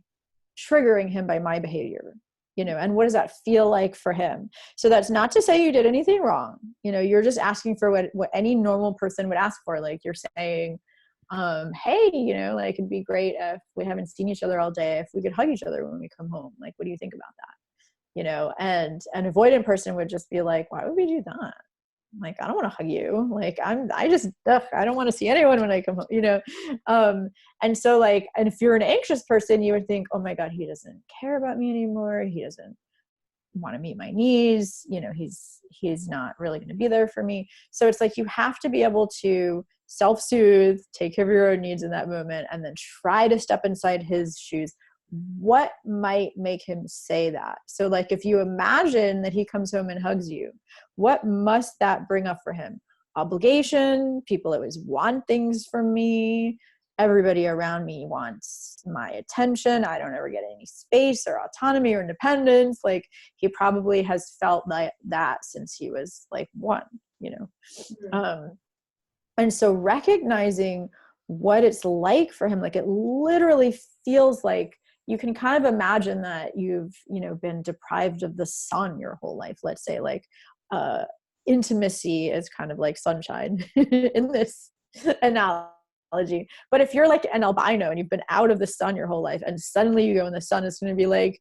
triggering him by my behavior? And what does that feel like for him? So that's not to say you did anything wrong. You're just asking for what any normal person would ask for. Like, you're saying, hey, like, it'd be great if we haven't seen each other all day, if we could hug each other when we come home. Like, what do you think about that? And an avoidant person would just be like, why would we do that? Like, I don't want to hug you. Like, I don't want to see anyone when I come home, and so like, and if you're an anxious person, you would think, oh my God, he doesn't care about me anymore. He doesn't want to meet my needs. He's not really going to be there for me. So it's like, you have to be able to self-soothe, take care of your own needs in that moment, and then try to step inside his shoes. What might make him say that? So like, if you imagine that he comes home and hugs you, what must that bring up for him? obligation. People always want things from me. Everybody around me wants my attention. I don't ever get any space or autonomy or independence. Like, he probably has felt like that since he was like 1, you know? And so recognizing what it's like for him, like, it literally feels like, you can kind of imagine that you've, you know, been deprived of the sun your whole life. Let's say, like, intimacy is kind of like sunshine in this analogy. But if you're like an albino and you've been out of the sun your whole life, and suddenly you go in the sun, it's going to be like,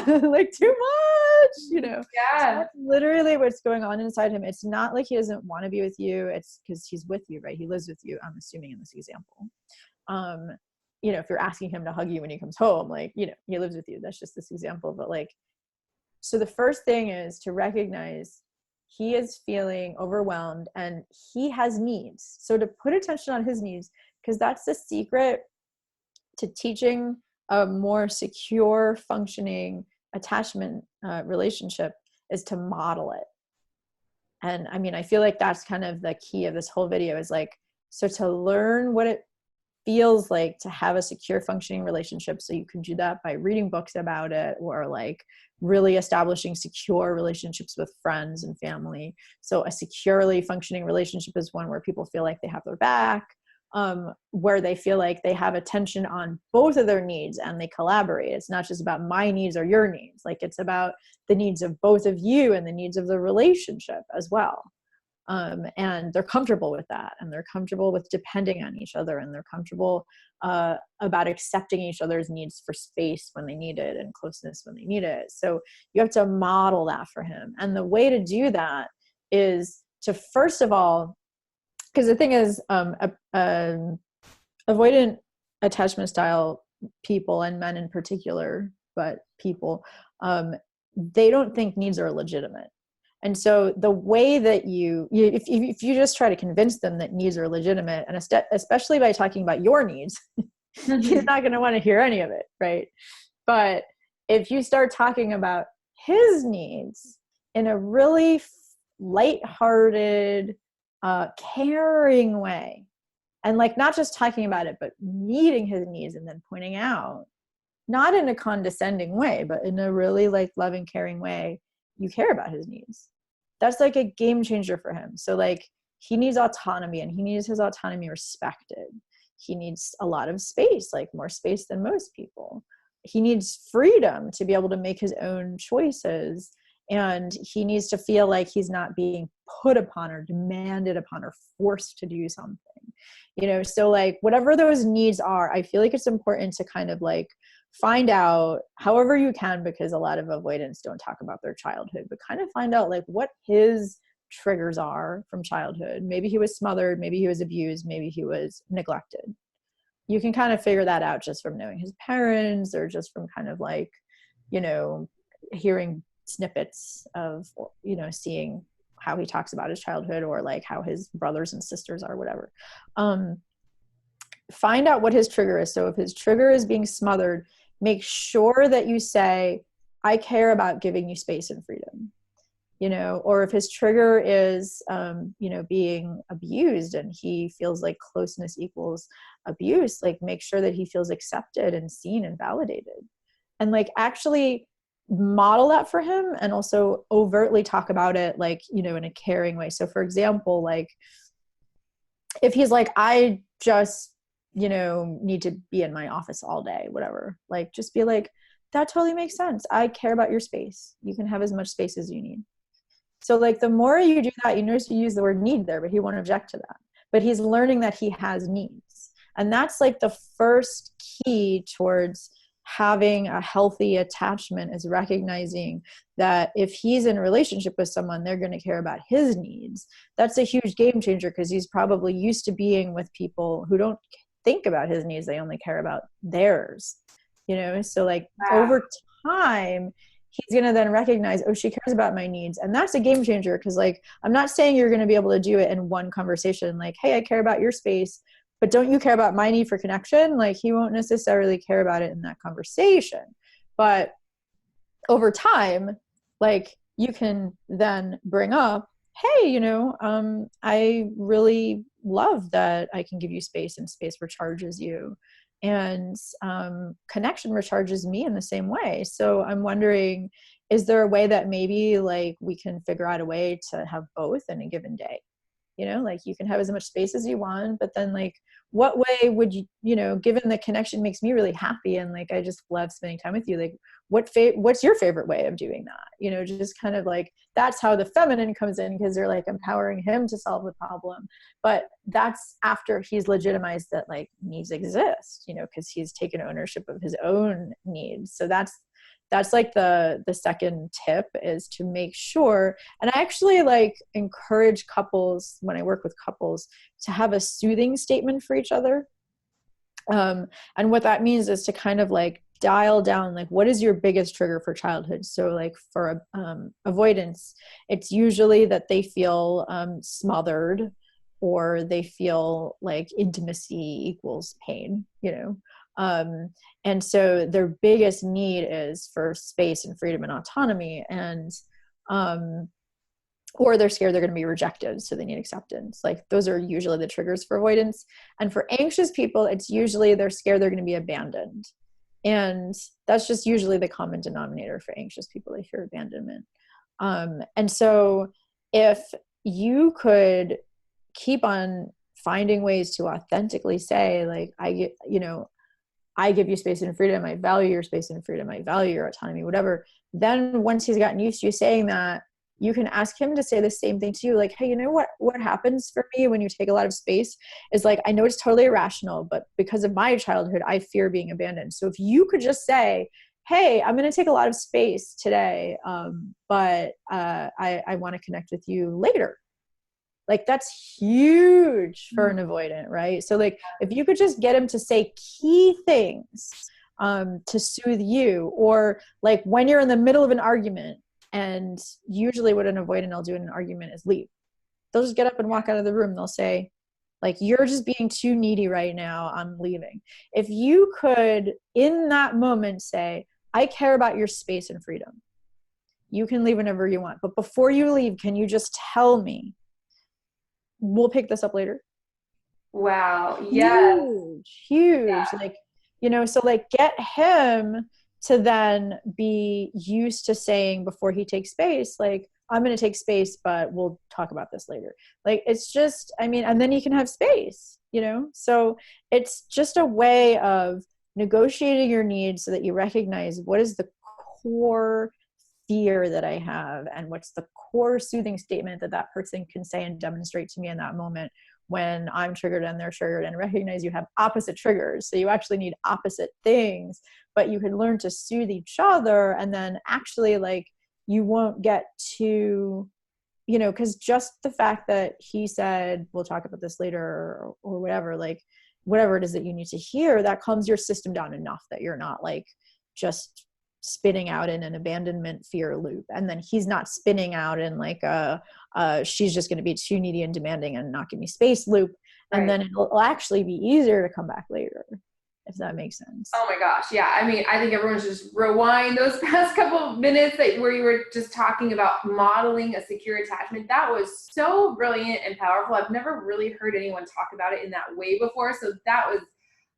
like, too much, you know? Yeah. So that's literally what's going on inside him. It's not like he doesn't want to be with you. It's because he's with you, right? He lives with you, I'm assuming, in this example. You know, if you're asking him to hug you when he comes home, like, you know, he lives with you. That's just this example. But like, so the first thing is to recognize he is feeling overwhelmed and he has needs. So to put attention on his needs, because that's the secret to teaching a more secure, functioning attachment relationship, is to model it. And I mean, I feel like that's kind of the key of this whole video, is like, so to learn what it feels like to have a secure, functioning relationship. So you can do that by reading books about it, or like really establishing secure relationships with friends and family. So a securely functioning relationship is one where people feel like they have their back, where they feel like they have attention on both of their needs and they collaborate. It's not just about my needs or your needs. Like, it's about the needs of both of you and the needs of the relationship as well. And they're comfortable with that, and they're comfortable with depending on each other, and they're comfortable about accepting each other's needs for space when they need it and closeness when they need it. So you have to model that for him. And the way to do that is to, first of all, because the thing is, avoidant attachment style people, and men in particular, but people, they don't think needs are legitimate. And so the way that if you just try to convince them that needs are legitimate, and especially by talking about your needs, he's not going to want to hear any of it, right? But if you start talking about his needs in a really lighthearted, caring way, and like, not just talking about it, but meeting his needs and then pointing out, not in a condescending way, but in a really like loving, caring way, you care about his needs. That's like a game changer for him. So like, he needs autonomy, and he needs his autonomy respected. He needs a lot of space, like more space than most people. He needs freedom to be able to make his own choices. And he needs to feel like he's not being put upon or demanded upon or forced to do something, you know? So like, whatever those needs are, I feel like it's important to kind of like find out, however you can, because a lot of avoidants don't talk about their childhood, but kind of find out like what his triggers are from childhood. Maybe he was smothered, maybe he was abused, maybe he was neglected. You can kind of figure that out just from knowing his parents, or just from kind of like, you know, hearing snippets of, you know, seeing how he talks about his childhood, or like how his brothers and sisters are, whatever. Find out what his trigger is. So if his trigger is being smothered, make sure that you say, I care about giving you space and freedom, you know. Or if his trigger is, you know, being abused, and he feels like closeness equals abuse, like make sure that he feels accepted and seen and validated, and like actually model that for him, and also overtly talk about it, like, you know, in a caring way. So for example, like if he's like, I just, you know, need to be in my office all day, whatever, like just be like, that totally makes sense. I care about your space. You can have as much space as you need. So like, the more you do that, you notice you use the word need there, but he won't object to that. But he's learning that he has needs. And that's like the first key towards having a healthy attachment, is recognizing that if he's in a relationship with someone, they're going to care about his needs. That's a huge game changer, because he's probably used to being with people who don't think about his needs. They only care about theirs, you know? So like, over time, he's going to then recognize, oh, she cares about my needs. And that's a game changer, because like, I'm not saying you're going to be able to do it in one conversation, like, hey, I care about your space, but don't you care about my need for connection? Like, he won't necessarily care about it in that conversation. But over time, like, you can then bring up, hey, I really love that I can give you space and space recharges you. And connection recharges me in the same way. So I'm wondering, is there a way that maybe like we can figure out a way to have both in a given day? Like you can have as much space as you want, but then like what way would given the connection makes me really happy and like I just love spending time with you, like what's your favorite way of doing that? Just kind of like that's how the feminine comes in, because they're like empowering him to solve the problem. But that's after he's legitimized that like needs exist, because he's taken ownership of his own needs. So that's like the second tip, is to make sure. And I actually like encourage couples, when I work with couples, to have a soothing statement for each other. And what that means is to kind of like dial down, like, what is your biggest trigger for childhood? So like for avoidance, it's usually that they feel smothered, or they feel like intimacy equals pain, and so their biggest need is for space and freedom and autonomy, and or they're scared they're going to be rejected, so they need acceptance. Like those are usually the triggers for avoidance. And for anxious people, it's usually they're scared they're going to be abandoned, and that's just usually the common denominator for anxious people. They fear abandonment. And so if you could keep on finding ways to authentically say, like, I give you space and freedom, I value your space and freedom, I value your autonomy, whatever. Then once he's gotten used to you saying that, you can ask him to say the same thing to you. Like, hey, what happens for me when you take a lot of space is like, I know it's totally irrational, but because of my childhood, I fear being abandoned. So if you could just say, hey, I'm going to take a lot of space today, but I want to connect with you later. Like that's huge for an avoidant, right? So like if you could just get him to say key things to soothe you, or like when you're in the middle of an argument, and usually what an avoidant will do in an argument is leave. They'll just get up and walk out of the room. They'll say, like, you're just being too needy right now, I'm leaving. If you could in that moment say, I care about your space and freedom, you can leave whenever you want, but before you leave, can you just tell me? We'll pick this up later. Wow. Yes. Huge. Yeah. Like, so like get him to then be used to saying before he takes space, like, I'm going to take space, but we'll talk about this later. Like, it's just, and then you can have space, so it's just a way of negotiating your needs so that you recognize what is the core fear that I have, and what's the core soothing statement that person can say and demonstrate to me in that moment when I'm triggered and they're triggered, and recognize you have opposite triggers. So you actually need opposite things, but you can learn to soothe each other. And then actually, like, you won't get to, because just the fact that he said, we'll talk about this later, or whatever, like, whatever it is that you need to hear, that calms your system down enough that you're not like just spinning out in an abandonment fear loop. And then he's not spinning out in like she's just going to be too needy and demanding and not give me space loop. And then it'll actually be easier to come back later, if that makes sense. Oh my gosh. Yeah. I think everyone should just rewind those past couple of minutes where you were just talking about modeling a secure attachment. That was so brilliant and powerful. I've never really heard anyone talk about it in that way before. So that was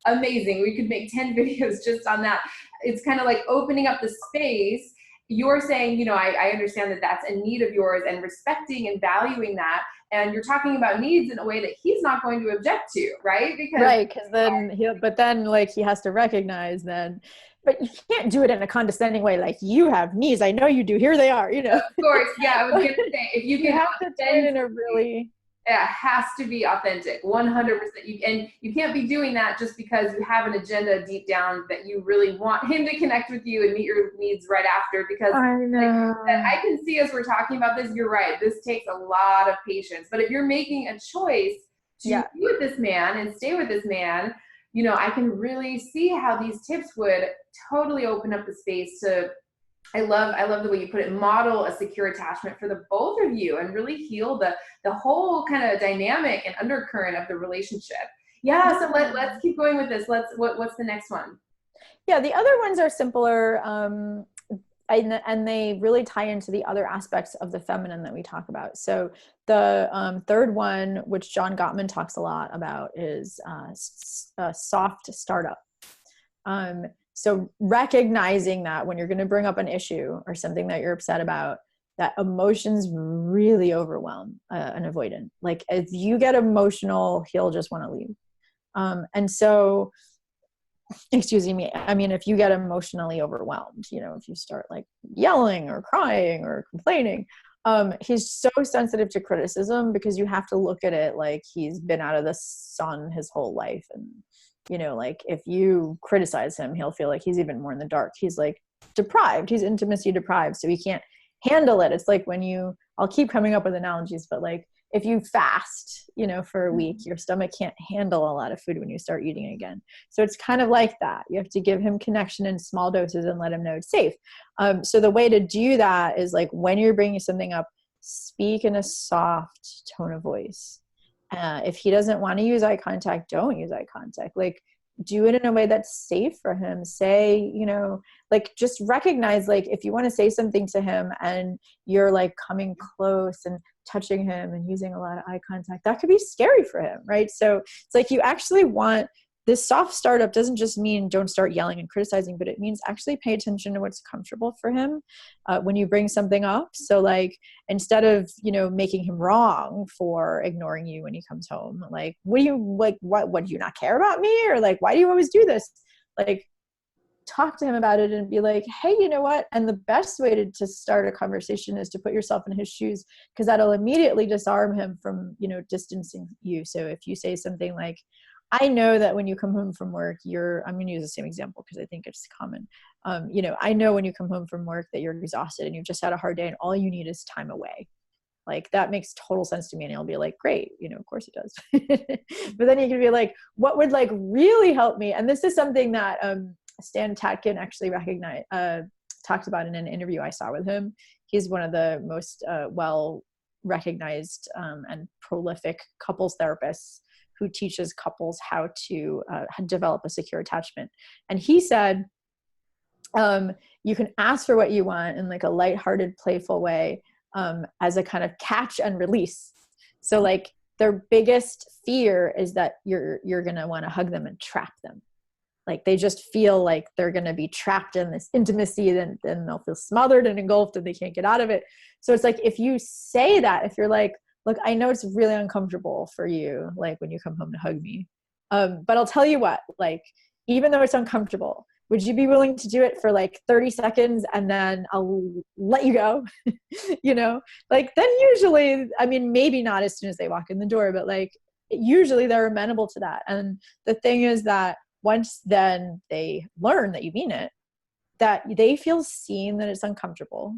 amazing. We could make 10 videos just on that. It's kind of like opening up the space. You're saying, I understand that that's a need of yours, and respecting and valuing that. And you're talking about needs in a way that he's not going to object to, right? Because then he has to recognize then, but you can't do it in a condescending way. Like, you have needs, I know you do, here they are, Of course. Yeah. I was going to say, if you have to do it in a really, it has to be authentic, 100%. You can't be doing that just because you have an agenda deep down that you really want him to connect with you and meet your needs right after. Because I can see, as we're talking about this, you're right. This takes a lot of patience. But if you're making a choice to be with this man and stay with this man, I can really see how these tips would totally open up the space to, I love the way you put it, model a secure attachment for the both of you, and really heal the whole kind of dynamic and undercurrent of the relationship. Yeah. So let's keep going with this. What's the next one? Yeah. The other ones are simpler. and they really tie into the other aspects of the feminine that we talk about. So the third one, which John Gottman talks a lot about, is soft startup. So recognizing that when you're going to bring up an issue or something that you're upset about, that emotions really overwhelm an avoidant. Like if you get emotional, he'll just want to leave. And so, excuse me, I mean, if you get emotionally overwhelmed, you know, if you start like yelling or crying or complaining, he's so sensitive to criticism because you have to look at it like he's been out of the sun his whole life. And, you know, like if you criticize him, he'll feel like he's even more in the dark. He's like deprived. He's intimacy deprived. So he can't handle it. It's like when I'll keep coming up with analogies, but like if you fast, you know, for a week, your stomach can't handle a lot of food when you start eating again. So it's kind of like that. You have to give him connection in small doses and let him know it's safe. So the way to do that is like when you're bringing something up, speak in a soft tone of voice. If he doesn't want to use eye contact, don't use eye contact. Like do it in a way that's safe for him. Say, you know, like just recognize, like if you want to say something to him and you're like coming close and touching him and using a lot of eye contact, that could be scary for him, right? So it's like you actually want this soft startup doesn't just mean don't start yelling and criticizing, but it means actually pay attention to what's comfortable for him when you bring something up. So like instead of, you know, making him wrong for ignoring you when he comes home, like what do you not care about me? Or like, why do you always do this? Like talk to him about it and be like, hey, you know what? And the best way to start a conversation is to put yourself in his shoes, because that'll immediately disarm him from, you know, distancing you. So if you say something like, I know that when you come home from work, I'm going to use the same example because I think it's common. You know, I know when you come home from work that you're exhausted and you've just had a hard day and all you need is time away. Like that makes total sense to me. And I'll be like, great, you know, of course it does. But then you can be like, what would like really help me? And this is something that Stan Tatkin actually talked about in an interview I saw with him. He's one of the most well recognized and prolific couples therapists who teaches couples how to develop a secure attachment. And he said, you can ask for what you want in like a lighthearted, playful way as a kind of catch and release. So like their biggest fear is that you're going to want to hug them and trap them. Like they just feel like they're going to be trapped in this intimacy, then they'll feel smothered and engulfed and they can't get out of it. So it's like, if you say that, if you're like, look, I know it's really uncomfortable for you, like when you come home to hug me. But I'll tell you what, like, even though it's uncomfortable, would you be willing to do it for like 30 seconds and then I'll let you go? You know, like then usually, I mean, maybe not as soon as they walk in the door, but like usually they're amenable to that. And the thing is that once then they learn that you mean it, that they feel seen, that it's uncomfortable,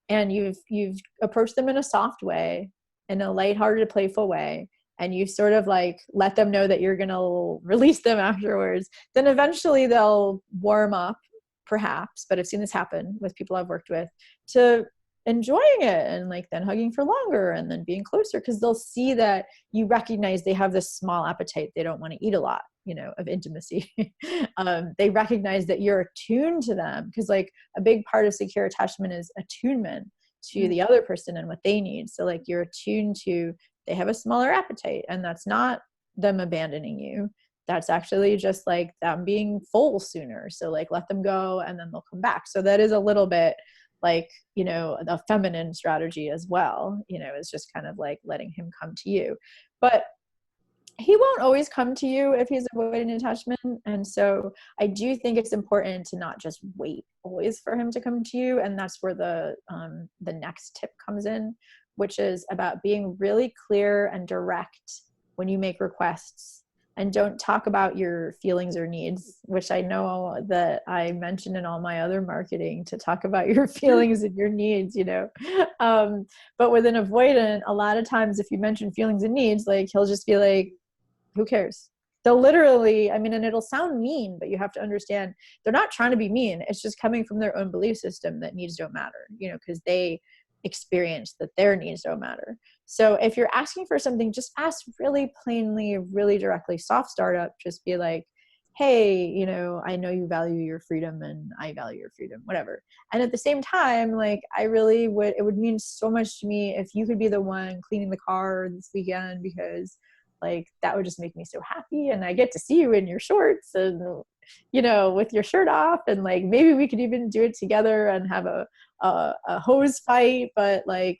and you've approached them in a soft way, in a lighthearted, playful way, and you sort of like let them know that you're going to release them afterwards, then eventually they'll warm up, perhaps, but I've seen this happen with people I've worked with, to enjoying it and like then hugging for longer and then being closer, because they'll see that you recognize they have this small appetite. They don't want to eat a lot, you know, of intimacy. They recognize that you're attuned to them, because like a big part of secure attachment is attunement to the other person and what they need. So like you're attuned to, they have a smaller appetite, and that's not them abandoning you. That's actually just like them being full sooner. So like let them go and then they'll come back. So that is a little bit like, you know, a feminine strategy as well, you know, is just kind of like letting him come to you. But he won't always come to you if he's avoiding attachment. And so I do think it's important to not just wait always for him to come to you. And that's where the next tip comes in, which is about being really clear and direct when you make requests. And don't talk about your feelings or needs, which I know that I mentioned in all my other marketing, to talk about your feelings and your needs, you know. But with an avoidant, a lot of times if you mention feelings and needs, like he'll just be like, who cares? They'll literally, I mean, and it'll sound mean, but you have to understand they're not trying to be mean. It's just coming from their own belief system that needs don't matter, you know, because they experience that their needs don't matter. So if you're asking for something, just ask really plainly, really directly. Soft startup, just be like, hey, you know, I know you value your freedom and I value your freedom, whatever. And at the same time, like, it would mean so much to me if you could be the one cleaning the car this weekend, because like that would just make me so happy. And I get to see you in your shorts and, you know, with your shirt off, and like maybe we could even do it together and have a hose fight. But like,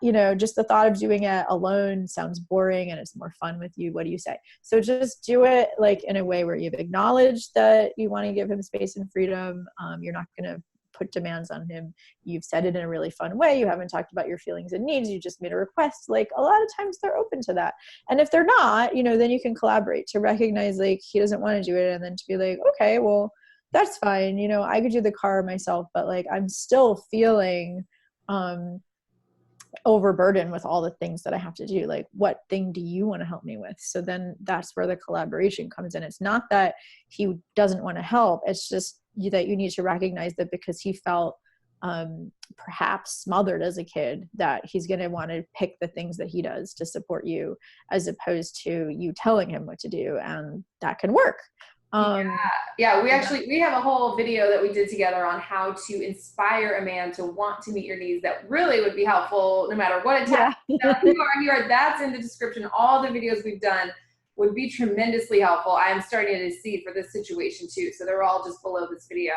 you know, just the thought of doing it alone sounds boring and it's more fun with you. What do you say? So just do it like in a way where you've acknowledged that you want to give him space and freedom. You're not going to put demands on him. You've said it in a really fun way. You haven't talked about your feelings and needs. You just made a request. Like, a lot of times they're open to that. And if they're not, you know, then you can collaborate to recognize like he doesn't want to do it, and then to be like, okay, well, that's fine. You know, I could do the car myself, but like I'm still feeling overburdened with all the things that I have to do. Like, what thing do you want to help me with? So then that's where the collaboration comes in. It's not that he doesn't want to help. It's just that you need to recognize that because he felt perhaps smothered as a kid, that he's going to want to pick the things that he does to support you, as opposed to you telling him what to do. And that can work. Yeah, we have a whole video that we did together on how to inspire a man to want to meet your needs. That really would be helpful no matter what attack you are. That's in the description. All the videos we've done would be tremendously helpful. I'm starting to see for this situation too. So they're all just below this video.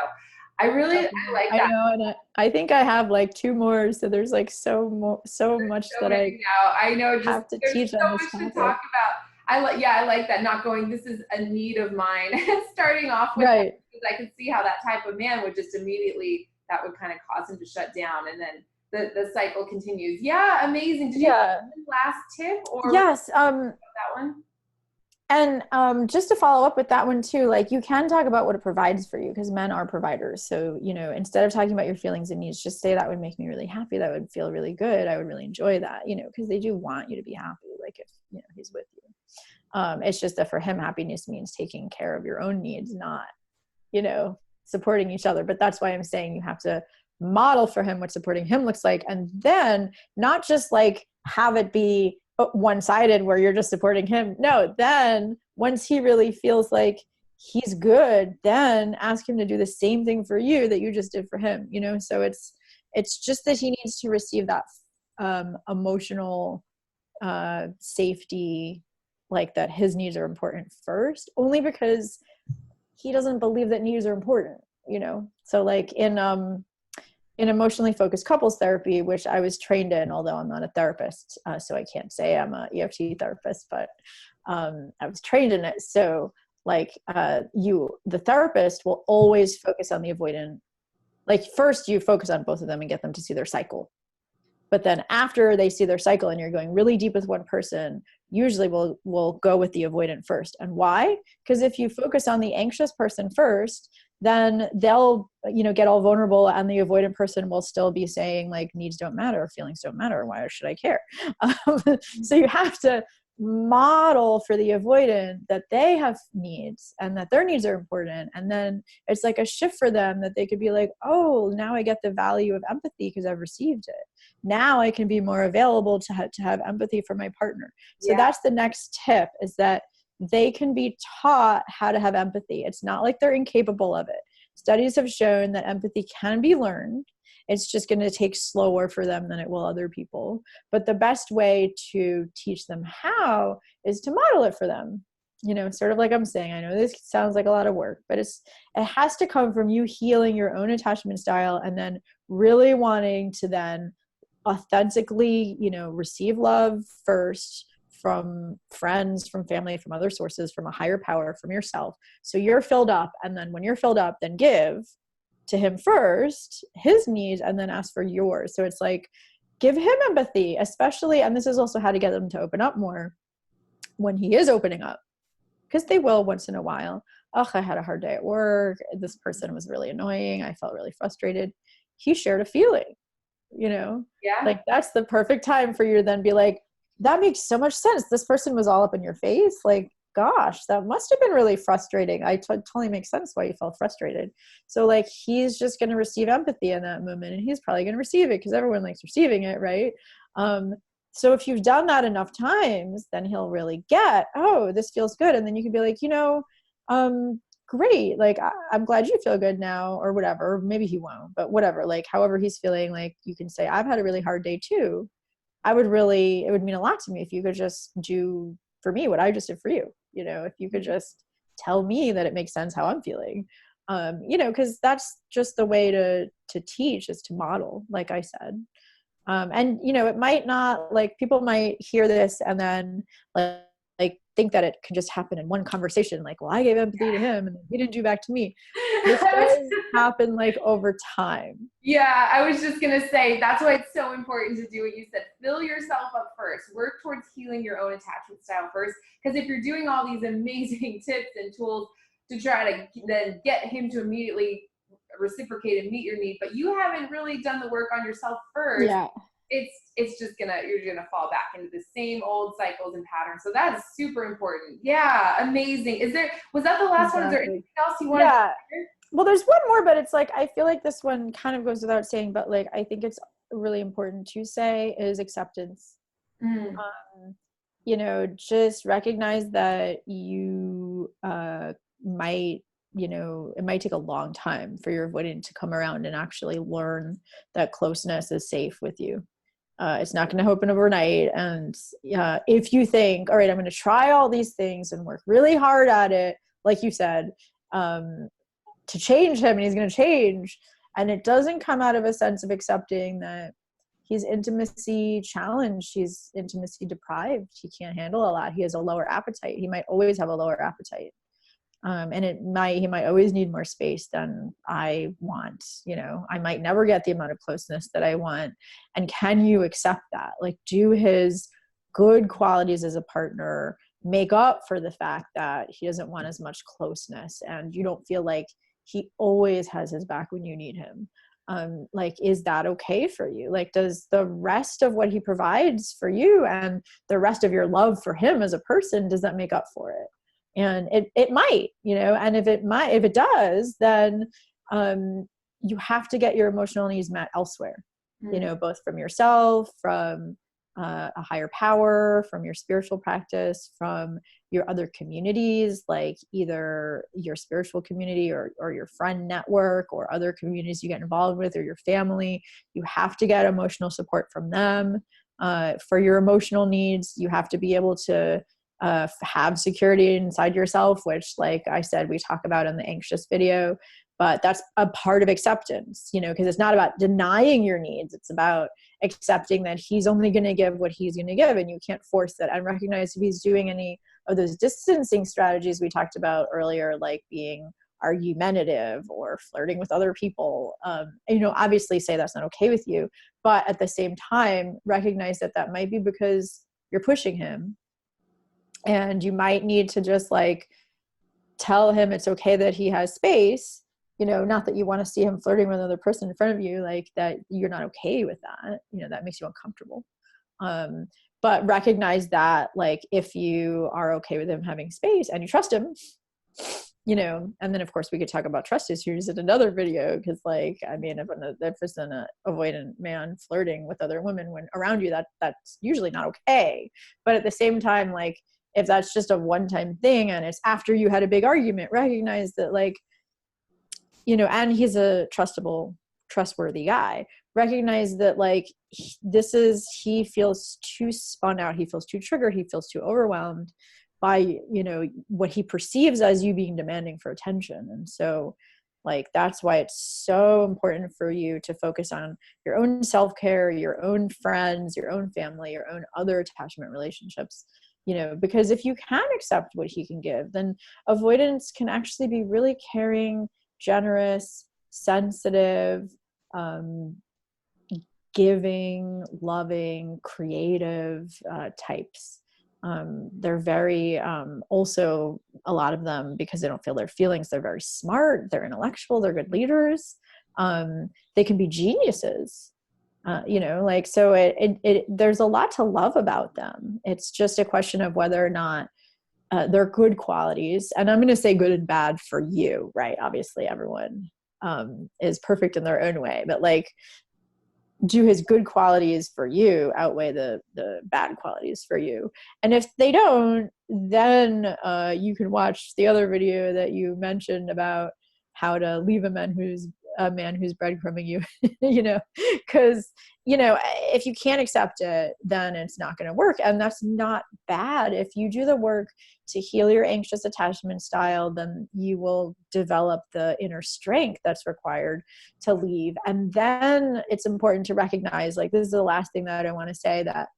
I like that. I know, and I think I have like 2 more. So there's like so much that I know. Just have to teach on this topic. To talk about. I like that. Not going, this is a need of mine. Starting off with right. that, because I can see how that type of man would just immediately, that would kind of cause him to shut down, and then the cycle continues. Yeah, amazing. Did you have the last tip or yes, that one? And just to follow up with that one too, like you can talk about what it provides for you, because men are providers. So, you know, instead of talking about your feelings and needs, just say that would make me really happy. That would feel really good. I would really enjoy that, you know, because they do want you to be happy. Like if, you know, he's with you. It's just that for him, happiness means taking care of your own needs, not, you know, supporting each other. But that's why I'm saying you have to model for him what supporting him looks like. And then not just like have it be one-sided where you're just supporting him. No, then once he really feels like he's good, then ask him to do the same thing for you that you just did for him, you know? So it's just that he needs to receive that emotional safety, like that his needs are important first, only because he doesn't believe that needs are important, you know? So like in emotionally focused couples therapy, which I was trained in, although I'm not a therapist, so I can't say I'm a EFT therapist, but I was trained in it. So like the therapist will always focus on the avoidant. Like first you focus on both of them and get them to see their cycle. But then after they see their cycle and you're going really deep with one person, usually we'll go with the avoidant first. And why? Because if you focus on the anxious person first, then they'll, you know, get all vulnerable, and the avoidant person will still be saying like, needs don't matter, feelings don't matter, why should I care? So you have to model for the avoidant that they have needs and that their needs are important. And then it's like a shift for them that they could be like, oh, now I get the value of empathy because I've received it. Now I can be more available to have empathy for my partner. So that's the next tip, is that they can be taught how to have empathy. It's not like they're incapable of it. Studies have shown that empathy can be learned. It's just going to take slower for them than it will other people. But the best way to teach them how is to model it for them. You know, sort of like I'm saying, I know this sounds like a lot of work, but it has to come from you healing your own attachment style and then really wanting to then authentically, you know, receive love first from friends, from family, from other sources, from a higher power, from yourself. So you're filled up. And then when you're filled up, then give to him first his needs and then ask for yours. So it's like, give him empathy, especially, and this is also how to get them to open up more when he is opening up, because they will once in a while. Oh, I had a hard day at work. This person was really annoying. I felt really frustrated. He shared a feeling, you know? Yeah. Like that's the perfect time for you to then be like, that makes so much sense. This person was all up in your face. Like, gosh, that must have been really frustrating. Totally makes sense why you felt frustrated. So like, he's just going to receive empathy in that moment, and he's probably going to receive it because everyone likes receiving it. Right. So if you've done that enough times, then he'll really get, oh, this feels good. And then you can be like, you know, great. Like, I'm glad you feel good now, or whatever. Maybe he won't, but whatever. Like, however he's feeling, like, you can say, I've had a really hard day too. It would mean a lot to me if you could just do for me what I just did for you. You know, if you could just tell me that it makes sense how I'm feeling. You know, because that's just the way to teach, is to model, like I said. And, you know, it might not, like, people might hear this and then like think that it can just happen in one conversation. Like, well, I gave empathy to him and he didn't do back to me. This does happen, like, over time. Yeah, I was just going to say, that's why it's so important to do what you said. Fill yourself up first. Work towards healing your own attachment style first. Because if you're doing all these amazing tips and tools to try to then get him to immediately reciprocate and meet your need, but you haven't really done the work on yourself first, Yeah. it's just you're gonna fall back into the same old cycles and patterns. So that's super important. Yeah, amazing. Was that the last one? Is there anything else you wanted to share? Well, there's one more, but it's like, I feel like this one kind of goes without saying, but like, I think it's really important to say, is acceptance. You know, just recognize that you might, you know, it might take a long time for your avoidant to come around and actually learn that closeness is safe with you. It's not going to happen overnight. And if you think, all right, I'm going to try all these things and work really hard at it, like you said, to change him, and he's going to change, and it doesn't come out of a sense of accepting that he's intimacy challenged, he's intimacy deprived, he can't handle a lot, he has a lower appetite, he might always have a lower appetite. And he might always need more space than I want. You know, I might never get the amount of closeness that I want. And can you accept that? Like, do his good qualities as a partner make up for the fact that he doesn't want as much closeness, and you don't feel like he always has his back when you need him? Like, is that okay for you? Like, does the rest of what he provides for you and the rest of your love for him as a person, does that make up for it? And it might, you know, and if it does, then you have to get your emotional needs met elsewhere, you know, both from yourself, from a higher power, from your spiritual practice, from your other communities, like either your spiritual community or your friend network or other communities you get involved with, or your family. You have to get emotional support from them. For your emotional needs, you have to be able to have security inside yourself, which, like I said, we talk about in the anxious video, but that's a part of acceptance, you know, because it's not about denying your needs. It's about accepting that he's only going to give what he's going to give, and you can't force that. And recognize if he's doing any of those distancing strategies we talked about earlier, like being argumentative or flirting with other people, you know, obviously say that's not okay with you, but at the same time, recognize that that might be because you're pushing him. And you might need to just like tell him it's okay that he has space, you know, not that you want to see him flirting with another person in front of you, like that you're not okay with that, you know, that makes you uncomfortable. But recognize that, like, if you are okay with him having space and you trust him, you know, and then of course we could talk about trust issues in another video, because like, I mean, if it's an avoidant man flirting with other women when around you, that's usually not okay. But at the same time, like, if that's just a one-time thing and it's after you had a big argument, recognize that, like, you know, and he's a trustworthy guy. Recognize that, like, he feels too spun out. He feels too triggered. He feels too overwhelmed by, you know, what he perceives as you being demanding for attention. And so, like, that's why it's so important for you to focus on your own self-care, your own friends, your own family, your own other attachment relationships. You know, because if you can accept what he can give, then avoidance can actually be really caring, generous, sensitive, giving, loving, creative types. They're very, also, a lot of them, because they don't feel their feelings, they're very smart, they're intellectual, they're good leaders. They can be geniuses. You know, like, so there's a lot to love about them. It's just a question of whether or not they're good qualities. And I'm going to say good and bad for you, right? Obviously everyone is perfect in their own way, but like, do his good qualities for you outweigh the bad qualities for you? And if they don't, then you can watch the other video that you mentioned about how to leave a man who's breadcrumbing you, you know, because, you know, if you can't accept it, then it's not going to work. And that's not bad. If you do the work to heal your anxious attachment style, then you will develop the inner strength that's required to leave. And then it's important to recognize, like, this is the last thing that I want to say, that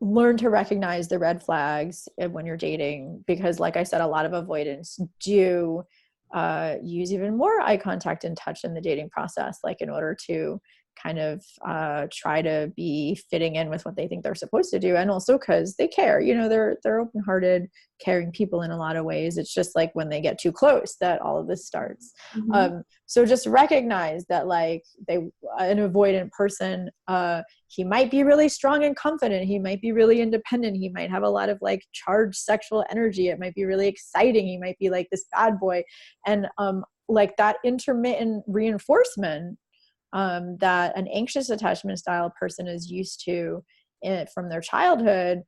learn to recognize the red flags when you're dating, because like I said, a lot of avoidants do use even more eye contact and touch in the dating process, like in order to kind of try to be fitting in with what they think they're supposed to do. And also because they care, you know, they're open-hearted, caring people in a lot of ways. It's just like when they get too close that all of this starts. So just recognize that, like, an avoidant person, he might be really strong and confident. He might be really independent. He might have a lot of like charged sexual energy. It might be really exciting. He might be like this bad boy. And like that intermittent reinforcement that an anxious attachment style person is used to from their childhood,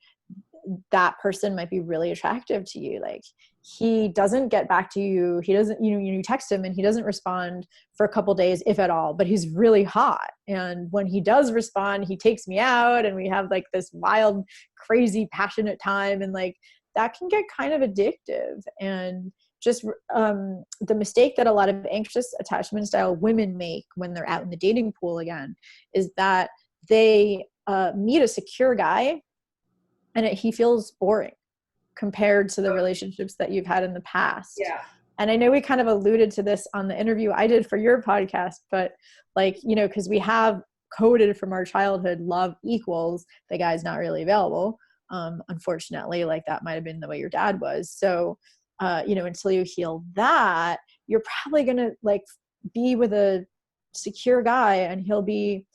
that person might be really attractive to you. Like, he doesn't get back to you. He doesn't, you text him and he doesn't respond for a couple days, if at all, but he's really hot. And when he does respond, he takes me out and we have like this wild, crazy, passionate time. And like, that can get kind of addictive. And just the mistake that a lot of anxious attachment style women make when they're out in the dating pool again is that they meet a secure guy and he feels boring compared to the relationships that you've had in the past. Yeah. And I know we kind of alluded to this on the interview I did for your podcast, but like, you know, because we have coded from our childhood, love equals the guy's not really available. Unfortunately, like that might've been the way your dad was. So, you know, until you heal that, you're probably going to like be with a secure guy and he'll be,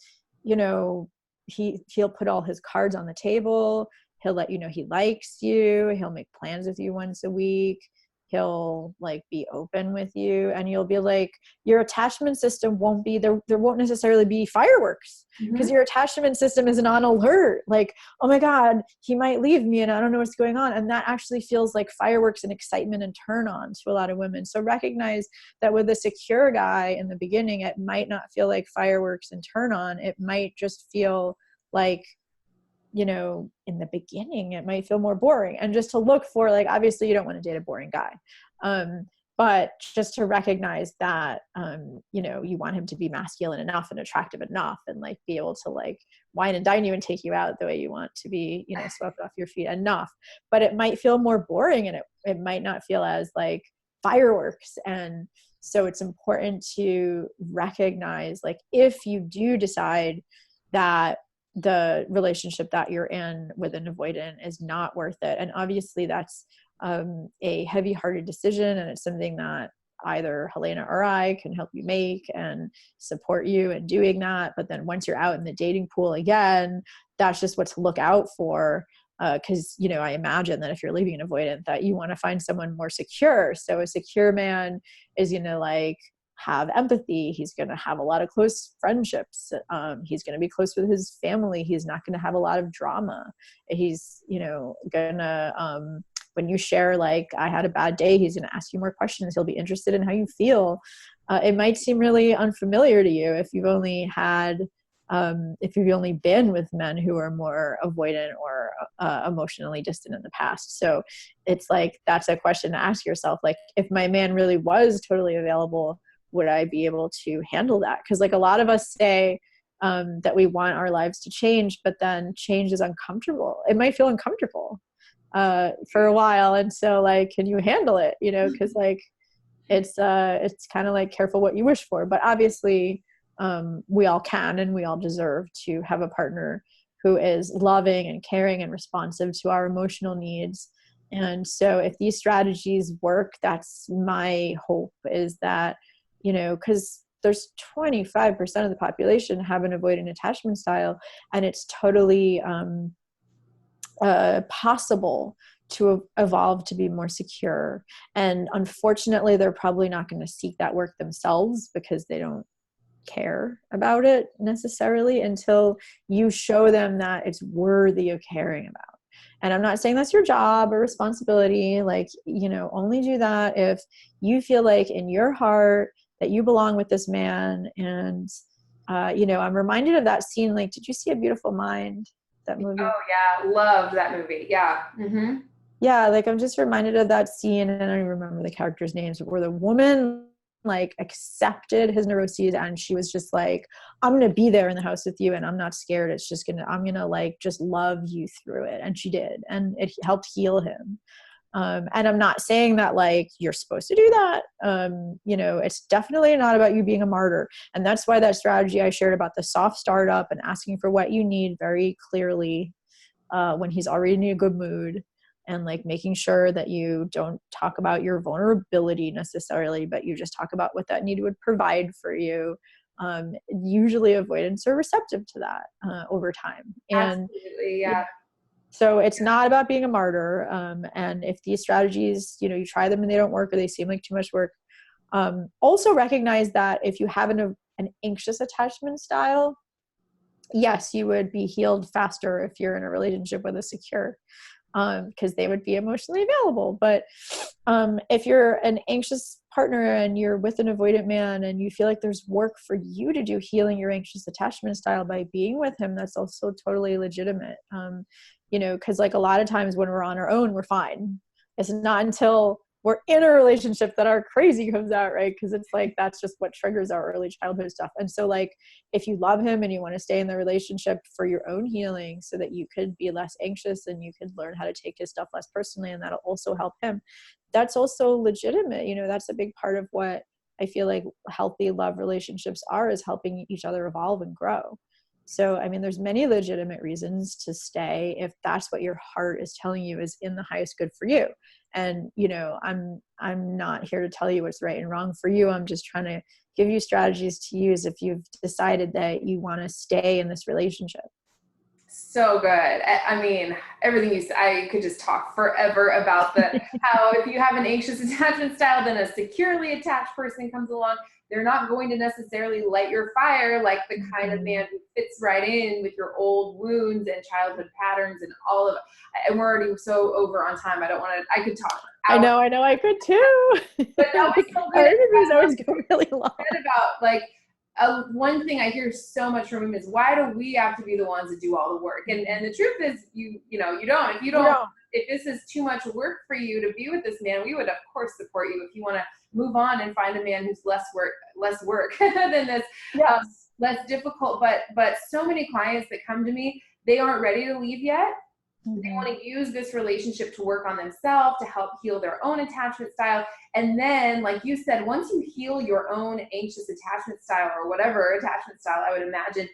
you know, he'll put all his cards on the table. He'll let you know he likes you. He'll make plans with you once a week. He'll like be open with you, and you'll be like, your attachment system won't be there. There won't necessarily be fireworks because your attachment system isn't on alert. Like, oh my God, he might leave me and I don't know what's going on. And that actually feels like fireworks and excitement and turn on to a lot of women. So recognize that with a secure guy in the beginning, it might not feel like fireworks and turn on. It might just feel like, you know, in the beginning, it might feel more boring. And just to look for, like, obviously you don't want to date a boring guy. But just to recognize that, you know, you want him to be masculine enough and attractive enough and like be able to like wine and dine you and take you out the way you want to be, you know, swept off your feet enough. But it might feel more boring and it might not feel as like fireworks. And so it's important to recognize, like, if you do decide that the relationship that you're in with an avoidant is not worth it. And obviously that's a heavy-hearted decision, and it's something that either Helena or I can help you make and support you in doing that. But then once you're out in the dating pool again, that's just what to look out for. Because, you know, I imagine that if you're leaving an avoidant, that you want to find someone more secure. So a secure man is, you know, like, have empathy. He's going to have a lot of close friendships. He's going to be close with his family. He's not going to have a lot of drama. He's, you know, going to, when you share, like, I had a bad day, he's going to ask you more questions. He'll be interested in how you feel. It might seem really unfamiliar to you if you've only had, if you've only been with men who are more avoidant or emotionally distant in the past. So it's like, that's a question to ask yourself. Like, if my man really was totally available, would I be able to handle that? Because like a lot of us say that we want our lives to change, but then change is uncomfortable. It might feel uncomfortable for a while. And so like, can you handle it? You know, because like it's kind of like careful what you wish for. But obviously we all can and we all deserve to have a partner who is loving and caring and responsive to our emotional needs. And so if these strategies work, that's my hope, is that, you know, because there's 25% of the population have an avoidant attachment style, and it's totally possible to evolve to be more secure. And unfortunately, they're probably not going to seek that work themselves because they don't care about it necessarily until you show them that it's worthy of caring about. And I'm not saying that's your job or responsibility. Like, only do that if you feel like in your heart that you belong with this man. And, I'm reminded of that scene. Like, did you see A Beautiful Mind, that movie? Oh yeah, loved that movie. Yeah. Mm-hmm. Yeah, like I'm just reminded of that scene, and I don't even remember the characters' names, where the woman like accepted his neuroses, and she was just like, I'm gonna be there in the house with you, and I'm not scared. I'm gonna like just love you through it. And she did, and it helped heal him. And I'm not saying that like you're supposed to do that. It's definitely not about you being a martyr. And that's why that strategy I shared about the soft startup and asking for what you need very clearly when he's already in a good mood, and like making sure that you don't talk about your vulnerability necessarily, but you just talk about what that need would provide for you. Usually avoidants are receptive to that over time. And Absolutely, yeah. so it's not about being a martyr. And if these strategies, you try them and they don't work, or they seem like too much work, also recognize that if you have an anxious attachment style, yes, you would be healed faster if you're in a relationship with a secure, because they would be emotionally available. But if you're an anxious partner and you're with an avoidant man and you feel like there's work for you to do healing your anxious attachment style by being with him, that's also totally legitimate. Because like a lot of times when we're on our own, we're fine. It's not until we're in a relationship that our crazy comes out, right? Because it's like, that's just what triggers our early childhood stuff. And so like, if you love him and you want to stay in the relationship for your own healing so that you could be less anxious and you could learn how to take his stuff less personally, and that'll also help him, that's also legitimate. That's a big part of what I feel like healthy love relationships is helping each other evolve and grow. So, I mean, there's many legitimate reasons to stay if that's what your heart is telling you is in the highest good for you. And, I'm not here to tell you what's right and wrong for you. I'm just trying to give you strategies to use if you've decided that you want to stay in this relationship. So good. I mean, everything you said, I could just talk forever about how if you have an anxious attachment style, then a securely attached person comes along. They're not going to necessarily light your fire like the kind of man who fits right in with your old wounds and childhood patterns and all of it. And we're already so over on time. I could talk. I know, I could too. But that was so good. Our interviews always go really long. About like, one thing I hear so much from him is, why do we have to be the ones that do all the work? And the truth is, you don't. If this is too much work for you to be with this man, we would of course support you. If you want to move on and find a man who's less work than this, yes. Less difficult. But so many clients that come to me, they aren't ready to leave yet. Mm-hmm. They want to use this relationship to work on themselves, to help heal their own attachment style. And then, like you said, once you heal your own anxious attachment style or whatever attachment style, I would imagine,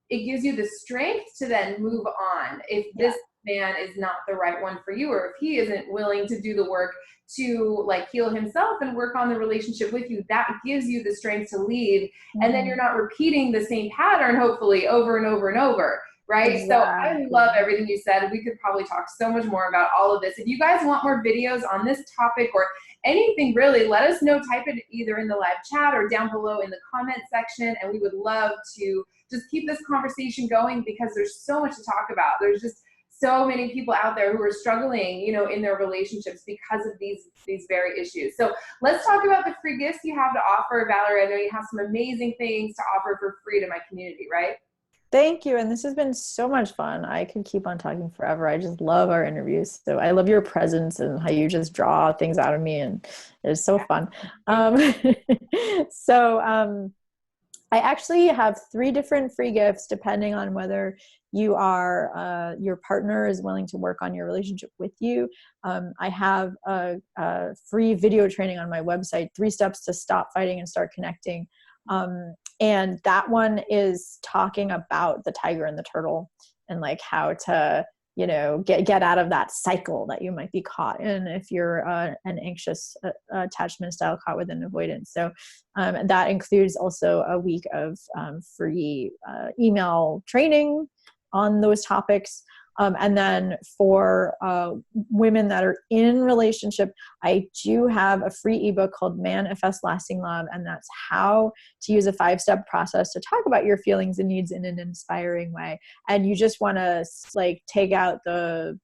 it gives you the strength to then move on. If this man is not the right one for you, or if he isn't willing to do the work to like heal himself and work on the relationship with you, that gives you the strength to leave. Mm-hmm. And then you're not repeating the same pattern, hopefully, over and over and over. Right. Exactly. So I love everything you said. We could probably talk so much more about all of this. If you guys want more videos on this topic or anything really, let us know. Type it either in the live chat or down below in the comment section. And we would love to just keep this conversation going, because there's so much to talk about. There's just so many people out there who are struggling, in their relationships because of these very issues. So let's talk about the free gifts you have to offer, Valerie. I know you have some amazing things to offer for free to my community, right? Thank you. And this has been so much fun. I could keep on talking forever. I just love our interviews. So I love your presence and how you just draw things out of me. And it's so fun. I actually have 3 different free gifts depending on whether you are, your partner is willing to work on your relationship with you. I have a free video training on my website, 3 steps to stop fighting and start connecting. And that one is talking about the tiger and the turtle and like how to, get out of that cycle that you might be caught in if you're an anxious attachment style caught within avoidance. So that includes also a week of free email training on those topics. And then for women that are in relationship, I do have a free ebook called Manifest Lasting Love. And that's how to use a 5-step process to talk about your feelings and needs in an inspiring way. And you just want to like take out the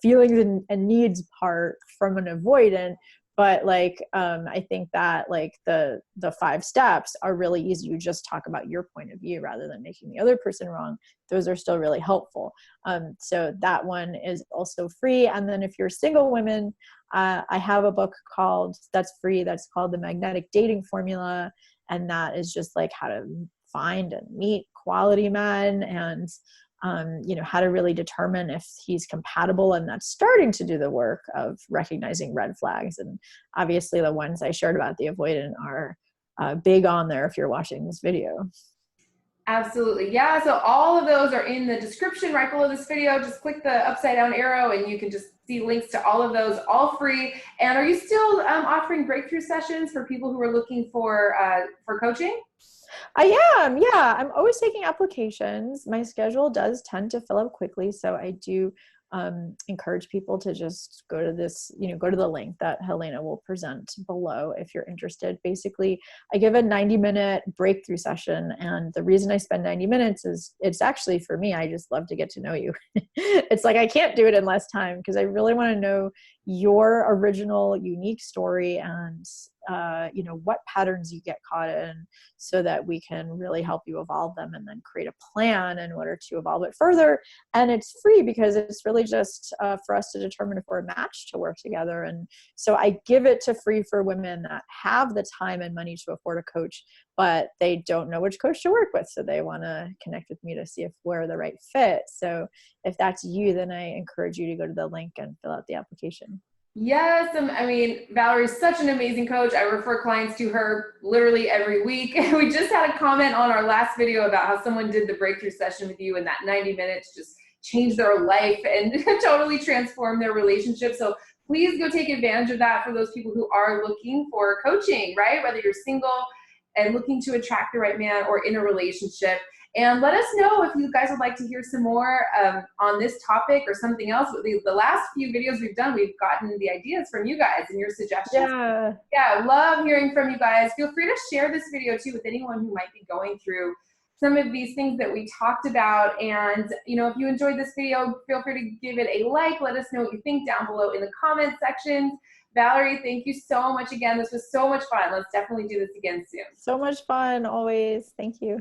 feelings and needs part from an avoidant. But like, I think that like the 5 steps are really easy. You just talk about your point of view rather than making the other person wrong. Those are still really helpful. So that one is also free. And then if you're single women, I have a book that's free. That's called The Magnetic Dating Formula. And that is just like how to find and meet quality men and how to really determine if he's compatible, and that's starting to do the work of recognizing red flags. And obviously the ones I shared about the avoidant are big on there if you're watching this video. Absolutely. Yeah. So all of those are in the description right below this video. Just click the upside down arrow and you can just see links to all of those, all free. And are you still offering breakthrough sessions for people who are looking for coaching? I am. Yeah. I'm always taking applications. My schedule does tend to fill up quickly. So I do encourage people to just go to the link that Helena will present below if you're interested. Basically, I give a 90-minute breakthrough session. And the reason I spend 90 minutes is it's actually for me, I just love to get to know you. It's like, I can't do it in less time because I really want to know your original unique story and what patterns you get caught in so that we can really help you evolve them and then create a plan in order to evolve it further. And it's free because it's really just for us to determine if we're a match to work together. And so I give it to free for women that have the time and money to afford a coach, but they don't know which coach to work with. So they want to connect with me to see if we're the right fit. So if that's you, then I encourage you to go to the link and fill out the application. Yes. I mean, Valerie's such an amazing coach. I refer clients to her literally every week. We just had a comment on our last video about how someone did the breakthrough session with you and that 90 minutes just changed their life and totally transformed their relationship. So please go take advantage of that for those people who are looking for coaching, right? Whether you're single and looking to attract the right man or in a relationship. And let us know if you guys would like to hear some more on this topic or something else. The last few videos we've done, we've gotten the ideas from you guys and your suggestions. Yeah, love hearing from you guys. Feel free to share this video too with anyone who might be going through some of these things that we talked about. And if you enjoyed this video, feel free to give it a like. Let us know what you think down below in the comment sections. Valerie, thank you so much again. This was so much fun. Let's definitely do this again soon. So much fun always. Thank you.